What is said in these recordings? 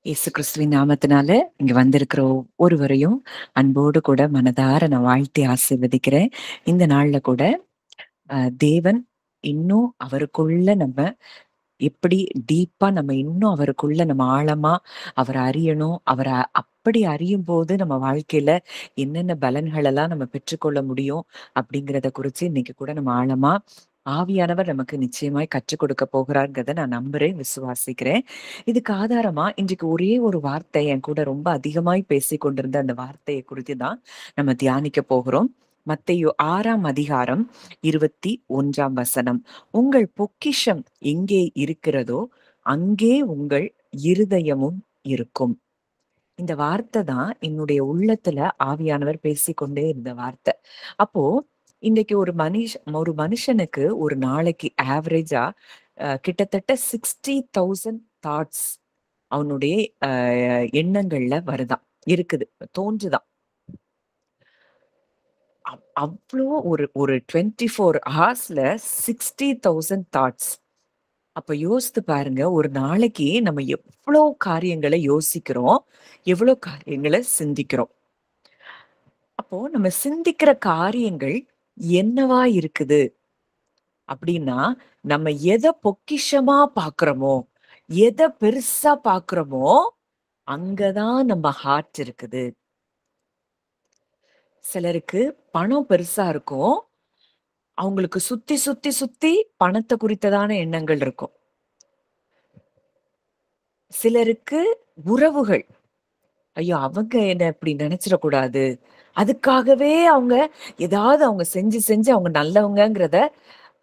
இயேசு கிறிஸ்துவின் நாமத்தினால இங்க வந்திருக்கிற ஒவ்வொருவரையும் அன்போடு கூட மனதார நான் வாழ்த்தி ஆசீர்வதிக்கிறேன். இந்த நாள்ல கூட தேவன் இன்னும் அவருக்குள்ள நம்ம எப்படி டீப்பா நம்ம இன்னும் அவருக்குள்ள நம்ம ஆழமா அவரை அறியணும். அவரை அப்படி அறியும் போது நம்ம வாழ்க்கையில என்னென்ன பலன்கள் எல்லாம் நம்ம பெற்றுக்கொள்ள முடியும் அப்படிங்கிறத குறிச்சு இன்னைக்கு கூட நம்ம ஆழமா ஆவியானவர் நமக்கு நிச்சயமாய் கற்றுக் கொடுக்க போகிறார்ங்கிறத நான் நம்புறேன், விசுவாசிக்கிறேன். இதுக்கு ஆதாரமா இன்றைக்கு ஒரே ஒரு வார்த்தை என் கூட ரொம்ப அதிகமாய் பேசிக் கொண்டிருந்த அந்த வார்த்தையை குறித்து தான் நம்ம தியானிக்க போகிறோம். மத்தேயு 6ஆம் அதிகாரம் 21ஆம் வசனம். உங்கள் பொக்கிஷம் எங்கே இருக்கிறதோ அங்கே உங்கள் இருதயமும் இருக்கும். இந்த வார்த்தை தான் என்னுடைய உள்ளத்துல ஆவியானவர் பேசிக்கொண்டே இருந்த வார்த்தை. அப்போ இன்னைக்கு ஒரு மனுஷனுக்கு ஒரு நாளைக்கு ஆவரேஜா கிட்டத்தட்ட 60,000 தாட்ஸ் அவனுடைய எண்ணங்கள்ல வருதாம், இருக்குது, தோன்றுதான். அவ்வளோ ஒரு ஒரு 24 ஹார்ஸ்ல 60,000 தாட்ஸ். அப்ப யோசித்து பாருங்க, ஒரு நாளைக்கு நம்ம எவ்வளோ காரியங்களை யோசிக்கிறோம், எவ்வளோ காரியங்களை சிந்திக்கிறோம். அப்போ நம்ம சிந்திக்கிற காரியங்கள் என்னவா இருக்குது அப்படின்னா, நம்ம எதை பொக்கிஷமா பாக்குறோமோ, எதை பெருசா பாக்குறோமோ, அங்கதான் நம்ம ஹார்ட் இருக்குது. சிலருக்கு பணம் பெருசா இருக்கும். அவங்களுக்கு சுத்தி சுத்தி சுத்தி பணத்தை குறித்ததான எண்ணங்கள் இருக்கும். சிலருக்கு உறவுகள், ஐயோ அவங்க என்ன இப்படி நினைச்சிடக்கூடாது, அதுக்காகவே அவங்க ஏதாவது அவங்க செஞ்சு செஞ்சு அவங்க நல்லவங்கங்கிறத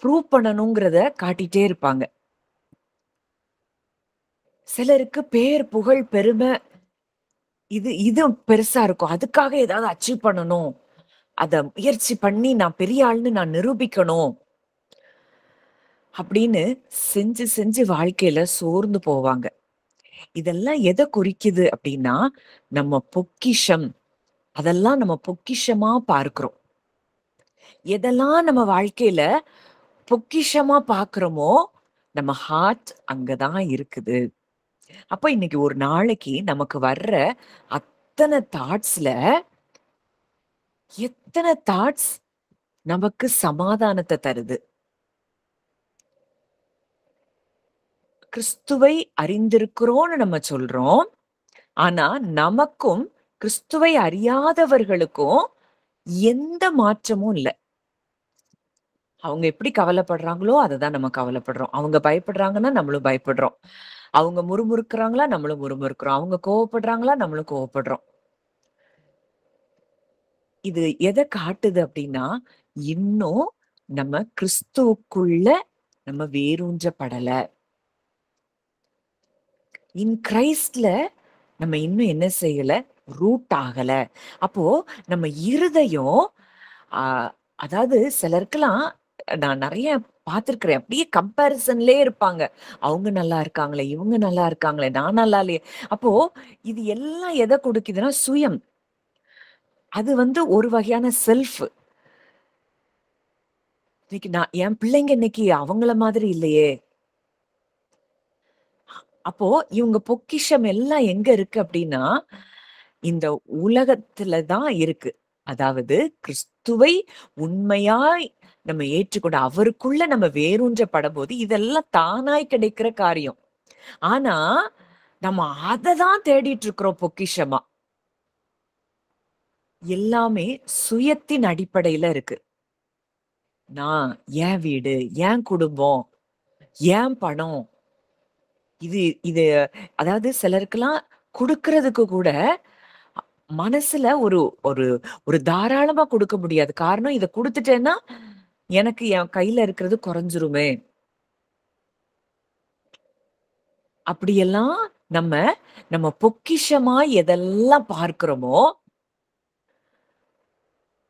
ப்ரூவ் பண்ணணுங்கிறத காட்டிட்டே இருப்பாங்க. சிலருக்கு பேர் புகழ் பெருமை, இது இது பெருசா இருக்கும். அதுக்காக ஏதாவது அச்சீவ் பண்ணணும், அத முயற்சி பண்ணி நான் பெரிய ஆள்னு நான் நிரூபிக்கணும் அப்படின்னு செஞ்சு செஞ்சு வாழ்க்கையில சோர்ந்து போவாங்க. இதெல்லாம் எதை குறிக்குது அப்படின்னா, நம்ம பொக்கிஷம், அதெல்லாம் நம்ம பொக்கிஷமா பார்க்கிறோம். எதெல்லாம் நம்ம வாழ்க்கையில பொக்கிஷமா பார்க்கிறோமோ, நம்ம ஹார்ட் அங்கதான் இருக்குது. அப்ப இன்னைக்கு ஒரு நாளைக்கு நமக்கு வர்ற அத்தனை தாட்ஸ்ல எத்தனை தாட்ஸ் நமக்கு சமாதானத்தை தருது? கிறிஸ்துவை அறிந்திருக்கிறோம்னு நம்ம சொல்றோம். ஆனா நமக்கும் கிறிஸ்துவை அறியாதவர்களுக்கும் எந்த மாற்றமும் இல்ல. அவங்க எப்படி கவலைப்படுறாங்களோ அததான் நம்ம கவலைப்படுறோம். அவங்க பயப்படுறாங்கன்னா நம்மளும் பயப்படுறோம். அவங்க முறுமுறுக்கிறாங்களா நம்மளும் முறுமுறுக்கிறோம். அவங்க கோவப்படுறாங்களா நம்மளும் கோவப்படுறோம். இது எதை காட்டுது அப்படின்னா, இன்னும் நம்ம கிறிஸ்துவுக்குள்ள நம்ம வேரூன்றப்படல. இன் கிரைஸ்ட்ல நம்ம இன்னும் என்ன செய்யல? ரூட் ஆகல. அப்போ நம்ம இருதயம், அதாவது சிலருக்கெல்லாம் நான் நிறைய பார்த்திருக்கிறேன். அப்படியே கம்பேரிசன்லயே இருப்பாங்க. அவங்க நல்லா இருக்காங்களே, இவங்க நல்லா இருக்காங்களே, நான் நல்லா இல்லையே. அப்போ இது எல்லாம் எதை கொடுக்குதுன்னா சுயம். அது ஒரு வகையான செல்ஃப். இன்னைக்கு நான் என் பிள்ளைங்க இன்னைக்கு அவங்கள மாதிரி இல்லையே. அப்போ இவங்க பொக்கிஷம் எல்லாம் எங்க இருக்கு அப்படின்னா, இந்த உலகத்துல தான் இருக்கு. அதாவது கிறிஸ்துவை உண்மையாய் நம்ம ஏற்றுக்கொண்டு அவருக்குள்ள நம்ம வேரூன்றப்படும் போது இதெல்லாம் தானாய் கிடைக்கிற காரியம். ஆனா நம்ம அததான் தேடிட்டு இருக்கிறோம் பொக்கிஷமா. எல்லாமே சுயத்தின் அடிப்படையில இருக்கு. நான், என் வீடு, என் குடும்பம், என் பணம், இது இது அதாவது சிலருக்கெல்லாம் குடுக்கறதுக்கு கூட மனசுல ஒரு ஒரு ஒரு தாராளமா குடுக்க முடியாது. காரணம், இத குடுத்துட்டேன்னா எனக்கு என் கையில இருக்கிறது குறைஞ்சிருமே. அப்படியெல்லாம் நம்ம நம்ம பொக்கிஷமா எதெல்லாம் பார்க்கிறோமோ,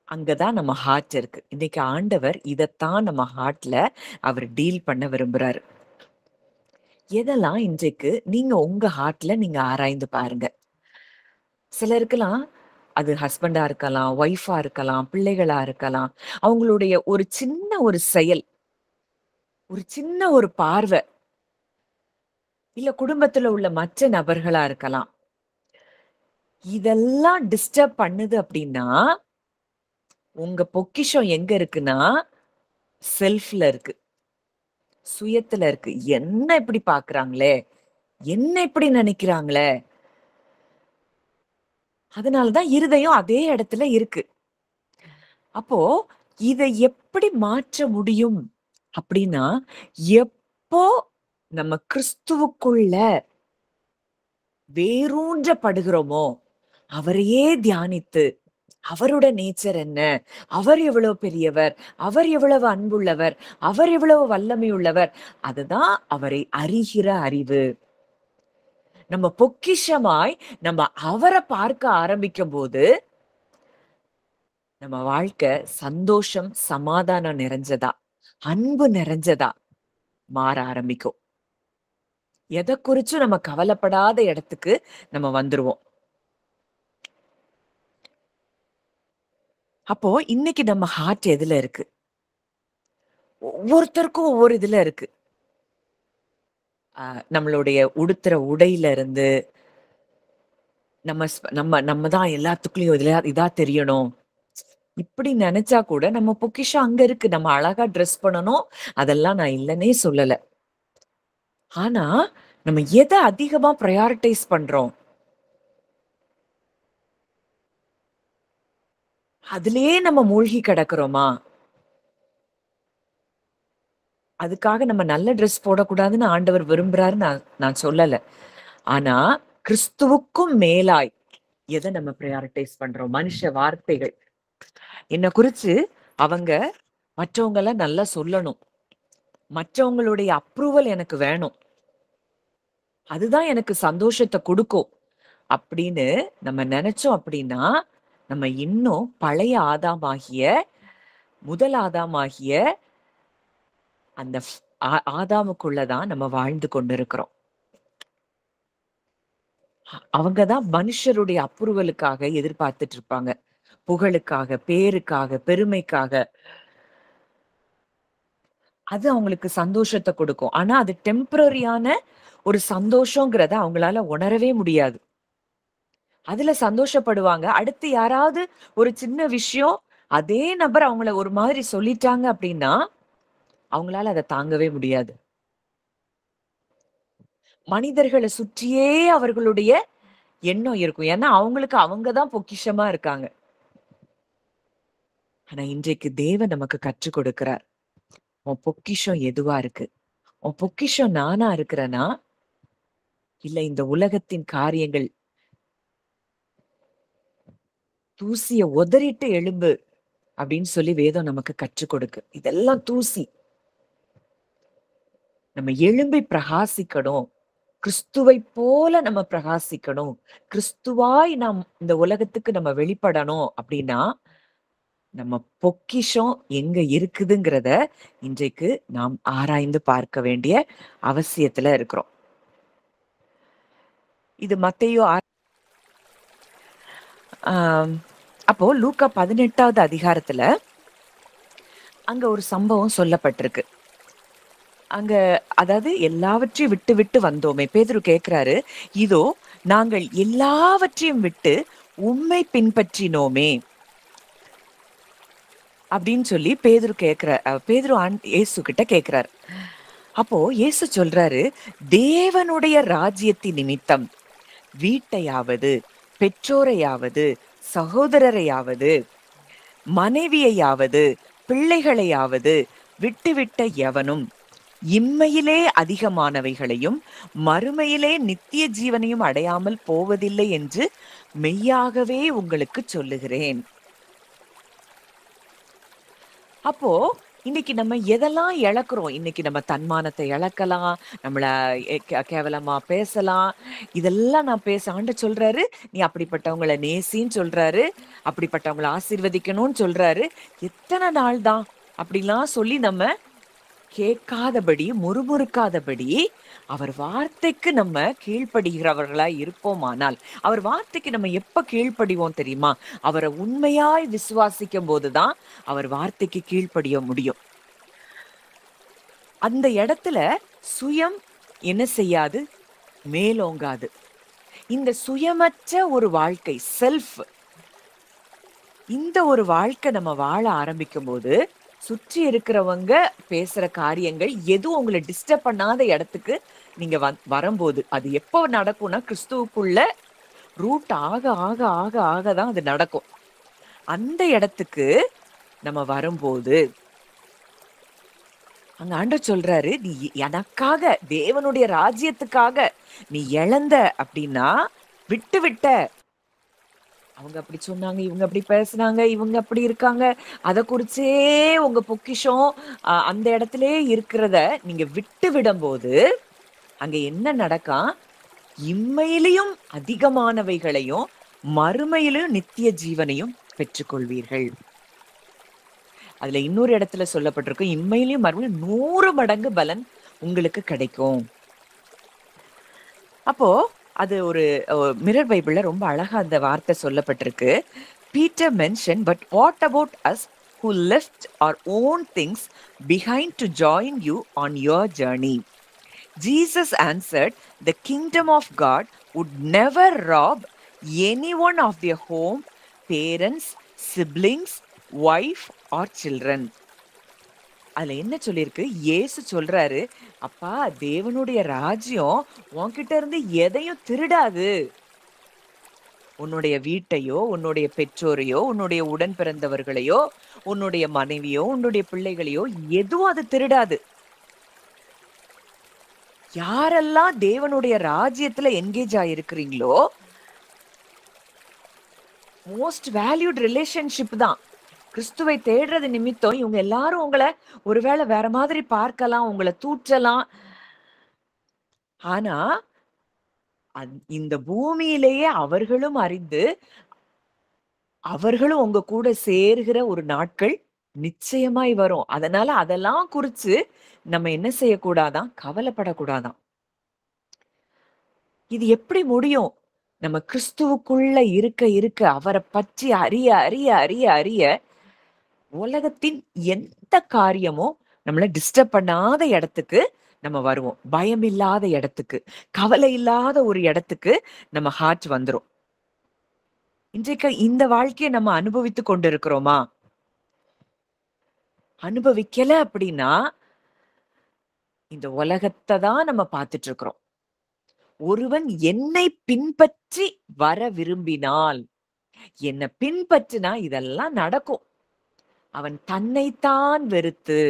அங்கதான் நம்ம ஹார்ட் இருக்கு. இன்னைக்கு ஆண்டவர் இதத்தான் நம்ம ஹார்ட்ல அவர் டீல் பண்ண விரும்புறாரு. எதெல்லாம் இன்றைக்கு நீங்க உங்க ஹார்ட்ல நீங்க ஆராய்ந்து பாருங்க. சிலருக்கெல்லாம் அது ஹஸ்பண்டா இருக்கலாம், ஒய்ஃபா இருக்கலாம், பிள்ளைகளா இருக்கலாம். அவங்களுடைய ஒரு சின்ன ஒரு செயல், ஒரு சின்ன ஒரு பார்வை, இல்ல குடும்பத்துல உள்ள மற்ற நபர்களா இருக்கலாம். இதெல்லாம் டிஸ்டர்ப் பண்ணுது அப்படின்னா, உங்க பொக்கிஷம் எங்க இருக்குன்னா, செல்ஃப்ல இருக்கு. சுயத்துல இருக்கு. என்ன இப்படி பார்க்குறாங்களே! என்ன இப்படி நினைக்கிறாங்களே! அதனால தான் இருதயம் அதே இடத்துல இருக்கு. அப்போ இத எப்படி மாற்ற முடியும் அப்படின்னா, எப்போ நம்ம கிறிஸ்துவுக்குள்ள வேரூன்றப்படுகிறோமோ, அவரையே தியானித்து, அவரோட நேச்சர் என்ன? அவர் எவ்வளவு பெரியவர்? அவர் எவ்வளவு அன்புள்ளவர்? அவர் எவ்வளவு வல்லமை உள்ளவர்? அதுதான் அவரை அறிகிற அறிவு. நம்ம பொக்கிஷமாய் நம்ம அவர பார்க்க ஆரம்பிக்கும்போது, நம்ம வாழ்க்கை சந்தோஷம், சமாதானம் நிறைஞ்சதா, அன்பு நிறைஞ்சதா மாற ஆரம்பிக்கும். எத குறிச்சும் நம்ம கவலைப்படாத இடத்துக்கு நம்ம வந்துருவோம். அப்போ இன்னைக்கு நம்ம ஹார்ட் எதுல இருக்கு? ஒவ்வொருத்தருக்கும் ஒவ்வொரு இதுல இருக்கு. நம்மளுடைய உடுத்துற உடையில இருந்து, நம்ம தான் எல்லாத்துக்குள்ளயும் இதா தெரியணும். இப்படி நெனச்சா கூட நம்ம பொக்கிஷம் அங்க இருக்கு. நம்ம அழகா ட்ரெஸ் பண்ணணும். அதெல்லாம் நான் இல்லன்னே சொல்லல. ஆனா, நம்ம எத அதிகமா பிரையாரிடைஸ் பண்றோம்? அதிலேயே நம்ம மூழ்கி கிடக்குறோமா? அதுக்காக நம்ம நல்ல ட்ரெஸ் போடக்கூடாதுன்னு ஆண்டவர் விரும்புறாரு நான் நான் சொல்லல. ஆனா, கிறிஸ்துவுக்கும் மேலாய் எத நம்ம பிரையாரிடைஸ் பண்றோம்? மனுஷ வார்த்தைகள். என்ன குறிச்சு அவங்க மற்றவங்கலாம் நல்லா சொல்லணும். மற்றவங்களுடைய அப்ரூவல் எனக்கு வேணும். அதுதான் எனக்கு சந்தோஷத்த குடுக்கும். அப்படின்னு நம்ம நெனச்சோம் அப்படின்னா, நம்ம இன்னும் பழைய ஆதாமாகிய, முதல் ஆதாமாகிய அந்த ஆதாமுக்குள்ள தான் நம்ம வாழ்ந்து கொண்டிருக்கிறோம். அவங்க தான் மனுஷருடைய அப்ரூவலுக்காக எதிர்பார்த்துட்டு இருப்பாங்க. புகழுக்காக, பேருக்காக, பெருமைக்காக. அது அவங்களுக்கு சந்தோஷத்த குடுக்கும். ஆனா அது டெம்பரரியான ஒரு சந்தோஷங்கிறத அவங்களால உணரவே முடியாது. அதுல சந்தோஷப்படுவாங்க. அடுத்து யாராவது ஒரு சின்ன விஷயம், அதே நபர் அவங்கள ஒரு மாதிரி சொல்லிட்டாங்க அப்படின்னா, அவங்களால அத தாங்கவே முடியாது. மனிதர்கள சுற்றியே அவர்களுடைய எண்ணம் இருக்கும். ஏன்னா, அவங்களுக்கு அவங்க தான் பொக்கிஷமா இருக்காங்க. ஆனா இன்றைக்கு தேவன் நமக்கு கற்றுக் கொடுக்கிறார். உன் பொக்கிஷம் எதுவா இருக்கு? உன் பொக்கிஷம் நானா இருக்கிறேனா? இல்ல இந்த உலகத்தின் காரியங்கள் தூசிய உதறிட்டு எழும்பு அப்படின்னு சொல்லி வேதம் நமக்கு கற்றுக் கொடுக்கு. இதெல்லாம் தூசி. நம்ம எழும்பி பிரகாசிக்கணும். கிறிஸ்துவைப் போல நம்ம பிரகாசிக்கணும். கிறிஸ்துவாய் நாம் இந்த உலகத்துக்கு நம்ம வெளிப்படணும் அப்படின்னா, நம்ம பொக்கிஷம் எங்க இருக்குதுங்கிறத இன்றைக்கு நாம் ஆராய்ந்து பார்க்க வேண்டிய அவசியத்துல இருக்கிறோம். இது மத்தேயு ஆம், அப்போ லூக்கா 18வது அதிகாரத்துல அங்க ஒரு சம்பவம் சொல்லப்பட்டிருக்கு. அங்க அதாவது எல்லாவற்றையும் விட்டு விட்டு வந்தோமே. பேதுரு கேட்கிறாரு, இதோ நாங்கள் எல்லாவற்றையும் விட்டு உம்மை பின்பற்றினோமே அப்படின்னு சொல்லி பேதுரு இயேசு கிட்ட கேட்கிறார். அப்போ இயேசு சொல்றாரு, தேவனுடைய ராஜ்யத்தின் நிமித்தம் வீட்டையாவது, பெற்றோரையாவது, சகோதரரையாவது, மனைவியையாவது, பிள்ளைகளையாவது விட்டுவிட்ட எவனும் இம்மையிலே அதிகமானவைகளையும் மறுமையிலே நித்திய ஜீவனையும் அடையாமல் போவதில்லை என்று மெய்யாகவே உங்களுக்கு சொல்லுகிறேன். அப்போ இன்னைக்கு நம்ம எதெல்லாம் இழக்கிறோம்? இன்னைக்கு நம்ம தன்மானத்தை இழக்கலாம், நம்மள கேவலமா பேசலாம். இதெல்லாம் நான் ஆண்டவர் சொல்றாரு, நீ அப்படிப்பட்டவங்கள நேசின்னு சொல்றாரு, அப்படிப்பட்டவங்கள ஆசீர்வதிக்கணும்னு சொல்றாரு. எத்தனை நாள் தான் அப்படிலாம் சொல்லி நம்ம கேட்காதபடி, முறுமுறுக்காதபடி, அவர் வார்த்தைக்கு நம்ம கீழ்ப்படுகிறவர்களா இருப்போமானால், அவர் வார்த்தைக்கு நம்ம எப்ப கீழ்ப்படிவோம் தெரியுமா? அவரை உண்மையாய் விசுவாசிக்கும் போதுதான் அவர் வார்த்தைக்கு கீழ்ப்படிய முடியும். அந்த இடத்துல சுயம் என்ன செய்யாது? மேலோங்காது. இந்த சுயமற்ற ஒரு வாழ்க்கை, செல்ஃப், இந்த ஒரு வாழ்க்கை நம்ம வாழ ஆரம்பிக்கும்போது, சுற்றி இருக்கிறவங்க பேசுற காரியங்கள் எதுவும் உங்கள டிஸ்டர்ப் பண்ணாத இடத்துக்கு நீங்க வரம்போது, அது எப்போ நடக்கும்னா, கிறிஸ்துவுக்குள்ள ரூட் ஆக, ஆக, ஆக, ஆக தான் அது நடக்கும். அந்த இடத்துக்கு நம்ம வரும்போது, அங்க ஆண்டவர் சொல்றாரு, "நீ எனக்காக, தேவனுடைய ராஜ்யத்துக்காக நீ இழந்த அப்படின்னா, விட்டு விட்ட. அவங்க அப்படி சொன்னாங்க, இவங்க அப்படி பேசுனாங்க, இவங்க அப்படி இருக்காங்க. அத குறிச்சே உங்க பொக்கிஷம் அந்த இடத்திலேயே இருக்கிறத நீங்க விட்டு விடும்போது, அங்க என்ன நடக்காம்? இம்மையிலும் அதிகமானவைகளையும், மறுமையிலும் நித்திய ஜீவனையும் பெற்றுக்கொள்வீர்கள்." அதுல இன்னொரு இடத்துல சொல்லப்பட்டிருக்கு, இம்மையிலும் மறுமையிலும் 100 மடங்கு பலன் உங்களுக்கு கிடைக்கும். அப்போ அது ஒரு மிரர் பைபிள்ல ரொம்ப அழகா அந்த வார்த்தை சொல்லப்பட்டிருக்கு. Peter mentioned, "But what about us who left our own things behind to join you on your journey?" Jesus answered, "The kingdom of God would never rob anyone of their home, parents, siblings, wife or children." அதுல என்ன சொல்லியிருக்கு? இயேசு சொல்றாரு, "அப்பா, தேவனுடைய ராஜ்யம் உன்கிட்ட இருந்து எதையும் திருடாது. உன்னுடைய வீட்டையோ, உன்னுடைய பெற்றோரையோ, உன்னுடைய உடன் பிறந்தவர்களையோ, உன்னுடைய மனைவியோ, உன்னுடைய பிள்ளைகளையோ எதுவும் அது திருடாது." யாரெல்லாம் தேவனுடைய ராஜ்யத்துல என்கேஜ் ஆயிருக்கிறீங்களோ, மோஸ்ட் வேல்யூட் ரிலேஷன்ஷிப் தான். கிறிஸ்துவை தேடுறது நிமித்தம் இவங்க எல்லாரும் உங்கள ஒருவேளை வேற மாதிரி பார்க்கலாம், உங்கள தூற்றலாம். ஆனா, இந்த பூமியிலேயே அவர்களும் அறிந்து, அவர்களும் உங்க கூட சேர்கிற ஒரு நாட்கள் நிச்சயமாய் வரும். அதனால அதெல்லாம் குறிச்சு நம்ம என்ன செய்யக்கூடாதாம்? கவலைப்படக்கூடாதாம். இது எப்படி முடியும்? நம்ம கிறிஸ்துவுக்குள்ள இருக்க இருக்க, அவர பற்றி அறிய அறிய அறிய அறிய, உலகத்தின் எந்த காரியமும் நம்மள டிஸ்டர்ப் பண்ணாத இடத்துக்கு நம்ம வருவோம். பயமில்லாத இடத்துக்கு, கவலை இல்லாத ஒரு இடத்துக்கு நம்ம ஹார்ட் வந்துரும். இன்றைக்கு இந்த வாழ்க்கைய நம்ம அனுபவித்துக் கொண்டிருக்கிறோமா? அனுபவிக்கல அப்படின்னா, இந்த உலகத்த தான் நம்ம பார்த்துட்டு இருக்கிறோம். ஒருவன் என்னை பின்பற்றி வர விரும்பினால், என்ன பின்பற்றினா இதெல்லாம் நடக்கும். அவன் தன்னைத்தான் வெறுத்து,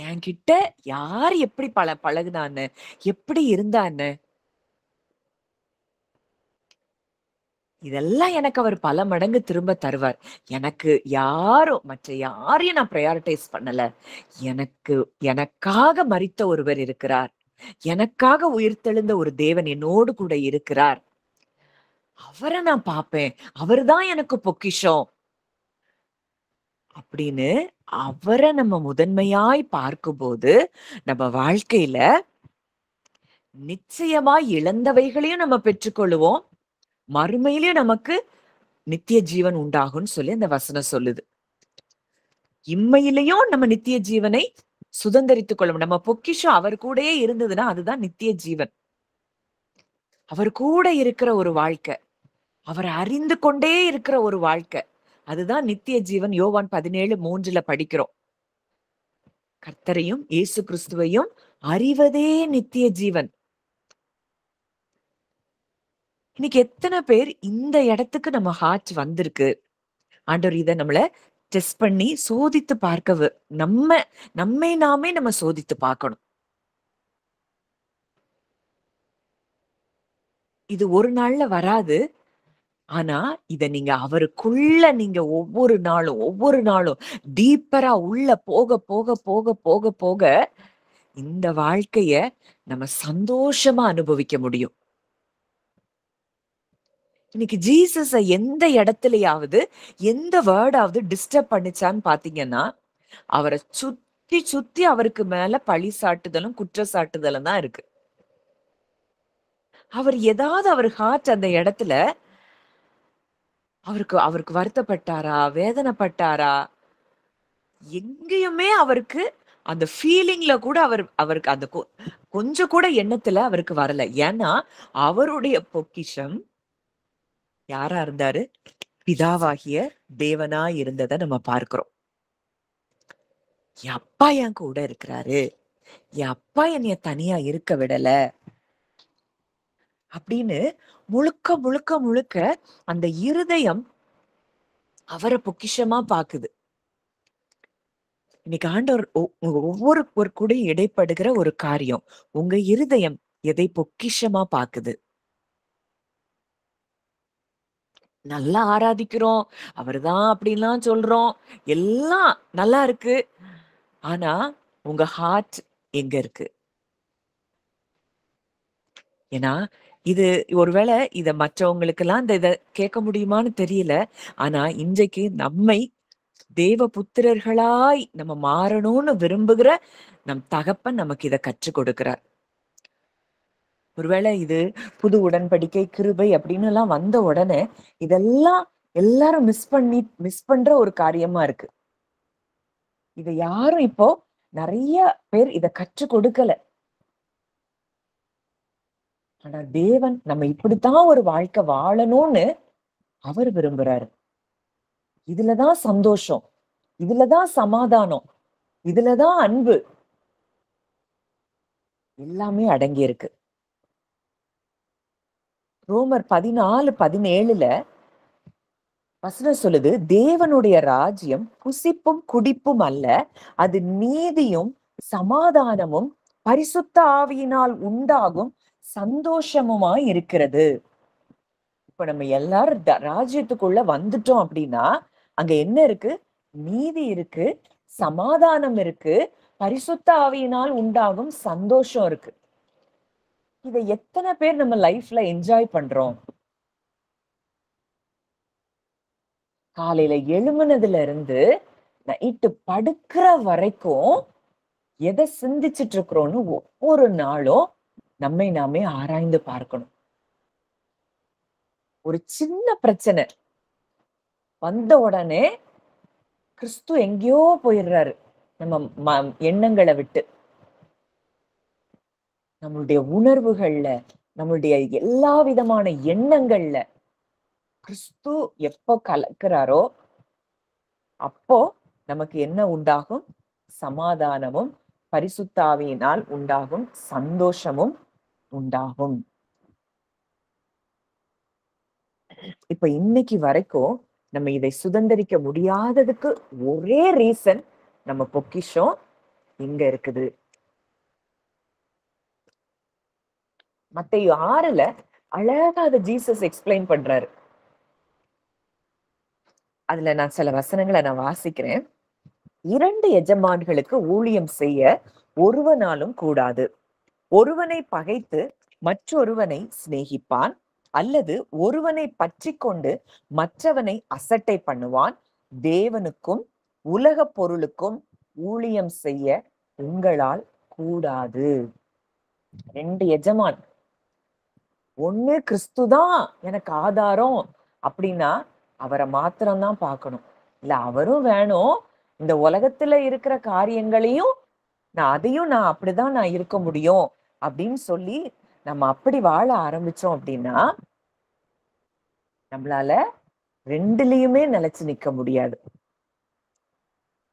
என்கிட்ட யார் எப்படி பழகுனான்னு, எப்படி இருந்தான்னு, இதெல்லாம் எனக்கு அவர் பல மடங்கு திரும்ப தருவார். எனக்கு மற்ற யாரையும் நான் பிரையாரிடைஸ் பண்ணல. எனக்காக மரித்த ஒருவர் இருக்கிறார். எனக்காக உயிர்த்தெழுந்த ஒரு தேவன் என்னோடு கூட இருக்கிறார். அவர நான் பார்ப்பேன். அவர்தான் எனக்கு பொக்கிஷம். அப்படின்னு அவர நம்ம முதன்மையாய் பார்க்கும்போது, நம்ம வாழ்க்கையில நிச்சயமாய் இழந்தவைகளையும் நம்ம பெற்றுக்கொள்ளுவோம். மறுமையிலயும் நமக்கு நித்திய ஜீவன் உண்டாகும்னு சொல்லி அந்த வசனம் சொல்லுது. இம்மையிலையும் நம்ம நித்திய ஜீவனை சுதந்தரித்துக் கொள்ளும். நம்ம பொக்கிஷம் அவர் கூடயே இருந்ததுன்னா அதுதான் நித்திய ஜீவன். அவர் கூட இருக்கிற ஒரு வாழ்க்கை, அவரை அறிந்து கொண்டே இருக்கிற ஒரு வாழ்க்கை, அதுதான் நித்திய ஜீவன். யோவான் 17:3 படிக்கிறோம். கர்த்தரையும் இயேசு கிறிஸ்துவையும் அறிவதே நித்திய ஜீவன். இன்னைக்கு எத்தனை பேர் இந்த இடத்துக்கு நம்ம ஹார்ட் வந்திருக்கு? ஆண்டவர் இத நம்மள டெஸ்ட் பண்ணி சோதித்து பார்க்க நம்மை நாமே நம்ம சோதித்து பார்க்கணும். இது ஒரு நாள்ல வராது. ஆனா இத நீங்க அவருக்குள்ள நீங்க ஒவ்வொரு நாளும் டீப்பரா உள்ள போக போக போக போக போக இந்த வாழ்க்கைய நம்ம சந்தோஷமா அனுபவிக்க முடியும். இன்னைக்கு ஜீசஸ எந்த இடத்துலயாவது எந்த வேர்டாவது டிஸ்டர்ப் பண்ணுச்சான்னு பாத்தீங்கன்னா, அவரை சுத்தி சுத்தி அவருக்கு மேல பழி சாட்டுதலும் குற்றச்சாட்டுதலும் தான் இருக்கு. அவர் ஹார்ட் அந்த இடத்துல அவருக்கு வருத்தப்பட்டாரா? வேதனைப்பட்டாரா? எங்கேயுமே அவருக்கு அந்த ஃபீலிங்ல கூட அவருக்கு அந்த கொஞ்சம் கூட எண்ணத்துல அவருக்கு வரல. ஏன்னா அவருடைய பொக்கிஷம் யாரா இருந்தாரு? பிதாவாகிய தேவனா இருந்ததை நம்ம பார்க்கிறோம். என் அப்பா என் கூட இருக்கிறாரு, என் அப்பா என்னைய தனியா இருக்க விடல அப்படின்னு முழுக்க முழுக்க முழுக்க அந்த இருதயம் அவரை பொக்கிஷமா பாக்குது. இன்னைக்கு ஆண்டவர் ஒவ்வொரு கூட இடைப்படுகிற ஒரு காரியம், உங்க இருதயம் எதை பொக்கிஷமா பாக்குது? நல்லா ஆராதிக்கிறோம், அவர்தான் அப்படின்லாம் சொல்றோம், எல்லாம் நல்லா இருக்கு. ஆனா உங்க ஹார்ட் எங்க இருக்கு? ஏன்னா இது ஒருவேளை இத மற்றவங்களுக்கெல்லாம் இத கேட்க முடியுமான்னு தெரியல. ஆனா இன்றைக்கு நம்மை தேவ புத்திரர்களாய் நம்ம மாறணும்னு விரும்புகிற நம் தகப்பன் நமக்கு இத கற்றுக் கொடுக்கிறார். ஒருவேளை இது புது உடன்படிக்கை கிருபை அப்படின்னு எல்லாம் வந்த உடனே இதெல்லாம் எல்லாரும் மிஸ் பண்ற ஒரு காரியமா இருக்கு. இத யாரும் இப்போ நிறைய பேர் இத கற்றுக் கொடுக்கல. ஆனா தேவன் நம்ம இப்படித்தான் ஒரு வாழ்க்கை வாழணும்னு அவர் விரும்புறாரு. இதுலதான் சந்தோஷம், இதுலதான் சமாதானம், இதுலதான் அன்பு எல்லாமே அடங்கி இருக்கு. ரோமர் 14:17 வசனம் சொல்லுது, தேவனுடைய ராஜ்யம் புசிப்பும் குடிப்பும் அல்ல, அது நீதியும் சமாதானமும் பரிசுத்த ஆவியினால் உண்டாகும் சந்தோஷமுமாய் இருக்கிறது. இப்ப நம்ம எல்லாரும் ராஜ்யத்துக்குள்ள வந்துட்டோம் அப்படின்னா அங்க என்ன இருக்கு? நீதி இருக்கு, சமாதானம் இருக்கு, பரிசுத்த ஆவியினால் உண்டாகும் சந்தோஷம் இருக்கு. இதை எத்தனை பேர் நம்ம லைஃப்ல என்ஜாய் பண்றோம்? காலையில எழும்புனதுல இருந்து நைட்டு படுக்கிற வரைக்கும் எதை சிந்திச்சிட்டு இருக்கிறோம்னு ஒவ்வொரு நாளும் நம்மை நாமே ஆராய்ந்து பார்க்கணும். ஒரு சின்ன பிரச்சனை வந்த உடனே கிறிஸ்து எங்கேயோ போயிடுறாரு நம்ம எண்ணங்களை விட்டு. நம்மளுடைய உணர்வுகள்ல, நம்மளுடைய எல்லா விதமான எண்ணங்கள்ல கிறிஸ்து எப்போ கலக்கிறாரோ அப்போ நமக்கு என்ன உண்டாகும்? சமாதானமும் பரிசுத்த ஆவியினால் உண்டாகும் சந்தோஷமும் உண்டாகும். இப்ப இன்னைக்கு வரைக்கும் நம்ம இதை சுதந்திரிக்க முடியாததுக்கு ஒரே ரீசன், நம்ம பொக்கிஷம் இங்க இருக்குது. மத்தேயு 6 அழகா அதை ஜீசஸ் எக்ஸ்பிளைன் பண்றாரு. அதுல நான் சில வசனங்களை நான் வாசிக்கிறேன். 2 எஜமான்களுக்கு ஊழியம் செய்ய ஒருவனாலும் கூடாது. ஒருவனை பகைத்து மற்றொருவனை சிநேகிப்பான், அல்லது ஒருவனை பற்றி கொண்டு மற்றவனை அசட்டை பண்ணுவான். தேவனுக்கும் உலக பொருளுக்கும் ஊழியம் செய்ய உங்களால் கூடாது. 2 எஜமான். ஒண்ணு கிறிஸ்துதான் எனக்கு ஆதாரம் அப்படின்னா அவரை மாத்திரம்தான் பார்க்கணும். இல்ல அவரும் வேணும், இந்த உலகத்துல இருக்கிற காரியங்களையும் நான் அப்படிதான் நான் இருக்க முடியும் அப்படின்னு சொல்லி நம்ம அப்படி வாழ ஆரம்பிச்சோம் அப்படின்னா நம்மளால ரெண்டுலயுமே நிலைச்சு நிக்க முடியாது.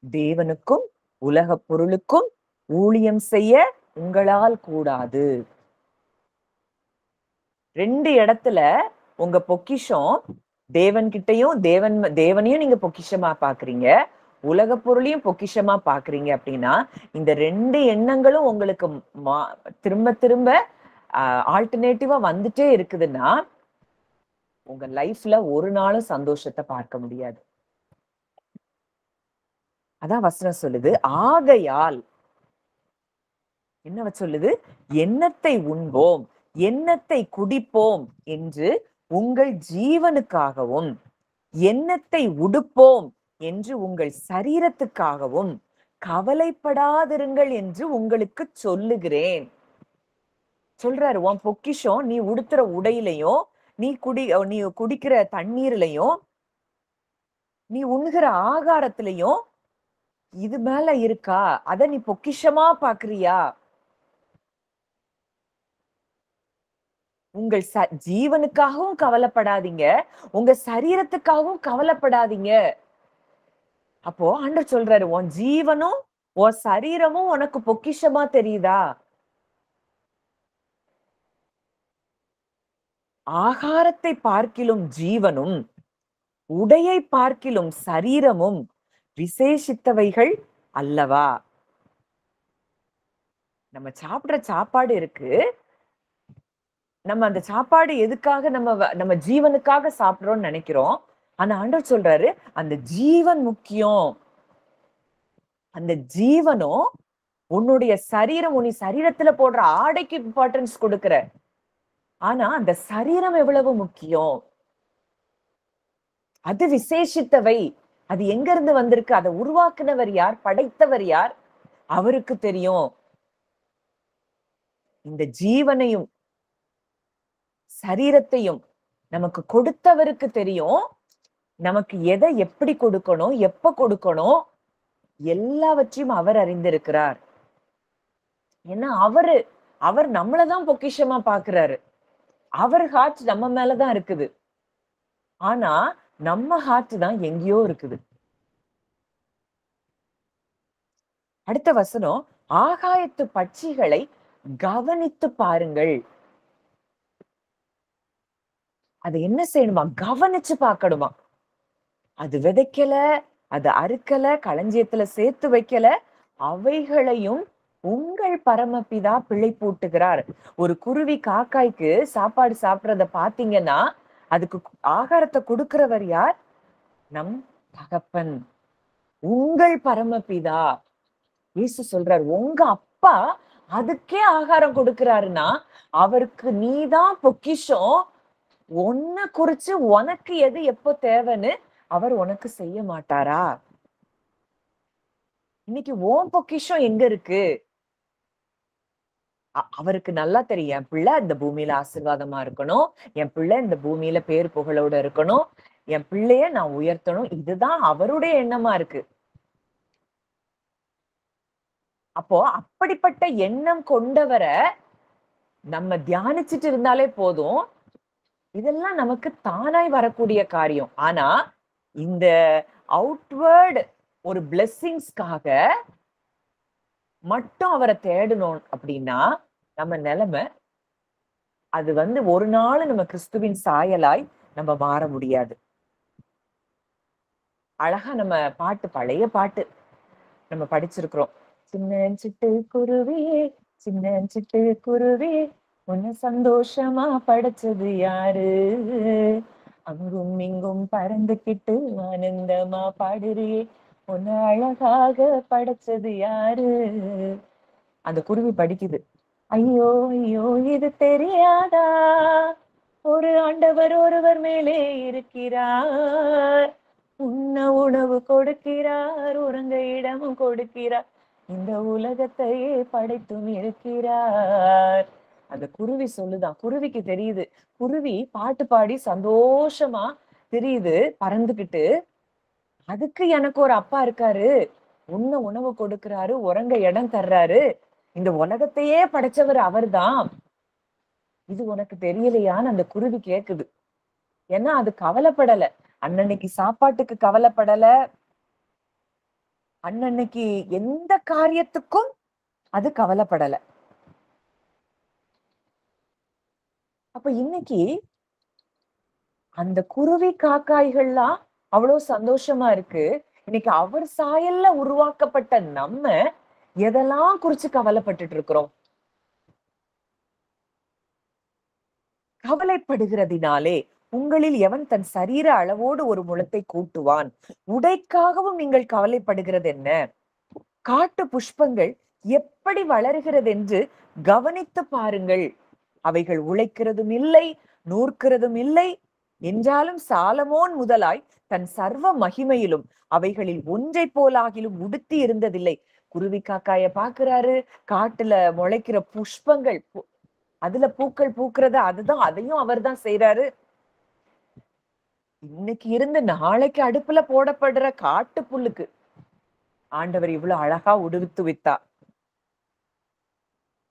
தேவனுக்கும் உலக பொருளுக்கும் ஊழியம் செய்ய உங்களால் கூடாது. 2 இடத்துல உங்க பொக்கிஷம் தேவன்கிட்டையும் தேவனையும் நீங்க பொக்கிஷமா பாக்குறீங்க, உலக பொருளையும் பொக்கிஷமா பாக்குறீங்க அப்படின்னா இந்த 2 எண்ணங்களும் உங்களுக்கு திரும்ப திரும்ப ஆல்டர்னேட்டிவா வந்துட்டே இருக்குதுன்னா உங்க லைஃப்ல ஒரு நாளும் சந்தோஷத்தை பார்க்க முடியாது. அதான் வசனம் சொல்லுது, ஆகையால் என்ன சொல்லுது? எண்ணத்தை உண்போம், எண்ணத்தை குடிப்போம் என்று உங்கள் ஜீவனுக்காகவும், எண்ணத்தை உடுப்போம் என்று உங்கள் சரீரத்துக்காகவும் கவலைப்படாதிருங்கள் என்று உங்களுக்கு சொல்லுகிறேன். சொல்றாரு, உன் பொக்கிஷம் நீ உடுத்துற உடையிலையும், நீ குடிக்கிற தண்ணீர்லையும், நீ உண்கிற ஆகாரத்திலையும் இது மேல இருக்கா? அத நீ பொக்கிஷமா பாக்குறியா? உங்கள் ஜீவனுக்காகவும் கவலைப்படாதீங்க. உங்க சரீரத்துக்காகவும் கவலைப்படாதீங்க. அப்போ ஆண்டவர் சொல்றாரு, உன் ஜீவனும், உன் சரீரமும் உனக்கு பொக்கிஷமா தெரியுதா? ஆகாரத்தை பார்க்கிலும் ஜீவனும், உடையை பார்க்கிலும் சரீரமும் விசேஷித்தவைகள் அல்லவா? நம்ம சாப்பிடுற சாப்பாடு இருக்கு. நம்ம அந்த சாப்பாடு எதுக்காக நம்ம ஜீவனுக்காக சாப்பிடுறோம்னு நினைக்கிறோம். ஆனா ஆண்டவர் சொல்றாரு, அந்த ஜீவன் முக்கியம். அந்த ஜீவனும் உன்னுடைய சரீரம், உன் சரீரத்துல போடுற ஆடைக்கு இம்பார்ட்டன்ஸ் கொடுக்கிற. ஆனா அந்த சரீரம் எவ்வளவு முக்கியம். அது விசேஷித்தவை. அது எங்க இருந்து வந்திருக்கு? அதை உருவாக்குனவர் யார்? படைத்தவர் யார்? அவருக்கு தெரியும். இந்த ஜீவனையும் சரீரத்தையும் நமக்கு கொடுத்தவருக்கு தெரியும். நமக்கு எதை எப்படி கொடுக்கணும், எப்ப கொடுக்கணும், எல்லாவற்றையும் அவர் அறிந்திருக்கிறார். ஏன்னா அவர் நம்மளதான் பொக்கிஷமா பாக்குறாரு. அவர் ஹார்ட் நம்ம மேலதான் இருக்குது. ஆனா நம்ம ஹார்ட் தான் எங்கேயோ இருக்குது. அடுத்த வசனம், ஆகாயத்து பட்சிகளை கவனித்து பாருங்கள். அது என்ன செய்யணுமா? கவனிச்சு பார்க்கணுமா? அது விதைக்கல, அது அறுக்கல, களஞ்சியத்துல சேர்த்து வைக்கல. அவைகளையும் உங்கள் பரமபிதா பிழைப்பூட்டுகிறார். ஒரு குருவி காக்காய்க்கு சாப்பாடு சாப்பிடுறத பாத்தீங்கன்னா, அதுக்கு ஆகாரத்தை கொடுக்கிறவர் யார்? நம் தகப்பன், உங்கள் பரமபிதா. இயேசு சொல்றார், உங்க அப்பா அதுக்கே ஆகாரம் கொடுக்கிறாருன்னா, அவருக்கு நீதான் பொக்கிஷம். உன்னை குறிச்சு உனக்கு எது எப்போ தேவைன்னு அவர் உனக்கு செய்ய மாட்டாரா? இன்னைக்கு உன் பொக்கிஷம் எங்க இருக்கு? அவருக்கு நல்லா தெரியும், என் பிள்ளை இந்த பூமியில ஆசீர்வாதமா இருக்கணும், என் பிள்ளை இந்த பூமியில பேர் புகழோட இருக்கணும், என் பிள்ளைய நான் உயர்த்தணும். இதுதான் அவருடைய எண்ணமா இருக்கு. அப்போ அப்படிப்பட்ட எண்ணம் கொண்டவரை நம்ம தியானிச்சுட்டு இருந்தாலே போதும். இதெல்லாம் நமக்கு தானாய் வரக்கூடிய காரியம். ஆனா இந்த அவுட்வர்ட் ஒரு பிளெஸிங்ஸ்க்காக மட்டும் அவரை தேடணும் அப்படின்னா நம்ம நிலைமை, அது ஒரு நாள் நம்ம கிறிஸ்துவின் சாயலாய் நம்ம மாற முடியாது. அழகா நம்ம பாட்டு, பழைய பாட்டு நம்ம படிச்சிருக்கிறோம். சின்ன சிட்டு குருவியே, சின்ன சிட்டு குருவியே, உன்னை சந்தோஷமா படைச்சது யாரு? அங்கும் இங்கும் பறந்துகிட்டு ஆனந்தமா பாடுறியே, உன்னை அழகாக படைச்சது யாரு? அந்த குருவி படிக்குது. ஐயோ ஐயோ இது தெரியாதா, ஒரு ஆண்டவர் ஒருவர் மேலே இருக்கிறார், உண்ண உணவு கொடுக்கிறார், உறங்க இடமும் கொடுக்கிறார், இந்த உலகத்தையே படைத்தும் இருக்கிறார். அந்த குருவி சொல்லுதான். குருவிக்கு தெரியுது. குருவி பாட்டு பாடி சந்தோஷமா தெரியுது பறந்துகிட்டு. அதுக்கு எனக்கு ஒரு அப்பா இருக்காரு, உண்ண உணவு கொடுக்கிறாரு, உறங்க இடம் தர்றாரு, இந்த உலகத்தையே படைச்சவர் அவர்தான். இது உனக்கு தெரியலையான்னு அந்த குருவி கேக்குது. ஏன்னா அது கவலைப்படல. அன்னன்னைக்கு சாப்பாட்டுக்கு கவலைப்படல. அன்னன்னைக்கு எந்த காரியத்துக்கும் அது கவலைப்படல. அப்ப இன்னைக்கு அந்த குருவி காக்காய்கள்லாம் அவ்வளவு சந்தோஷமா இருக்கு. இன்னைக்கு அவர் சாயல்ல உருவாக்கப்பட்ட நம்ம எதெல்லாம் குறிச்சு கவலைப்பட்டுட்டு இருக்கிறோம்? கவலைப்படுகிறதினாலே உங்களில் எவன் தன் சரீர அளவோடு ஒரு முழத்தை கூட்டுவான்? உடைக்காகவும் நீங்கள் கவலைப்படுகிறது என்ன? காட்டு புஷ்பங்கள் எப்படி வளர்கிறது என்று கவனித்து பாருங்கள். அவைகள் உழைக்கிறதும் இல்லை, நூற்கிறதும் இல்லை. என்றாலும் சாலமோன் முதலாய் தன் சர்வ மகிமையிலும் அவைகளில் ஒன்றை போலாகிலும் உடுத்தி இருந்ததில்லை. குருவி காக்காய பாக்குறாரு, காட்டுல முளைக்கிற புஷ்பங்கள், அதுல பூக்கள் பூக்குறது, அதுதான், அதையும் அவர் தான் செய்யறாரு. இன்னைக்கு இருந்து நாளைக்கு அடுப்புல போடப்படுற காட்டு புல்லுக்கு ஆண்டவர் இவ்வளவு அழகா உடுத்துவித்தா,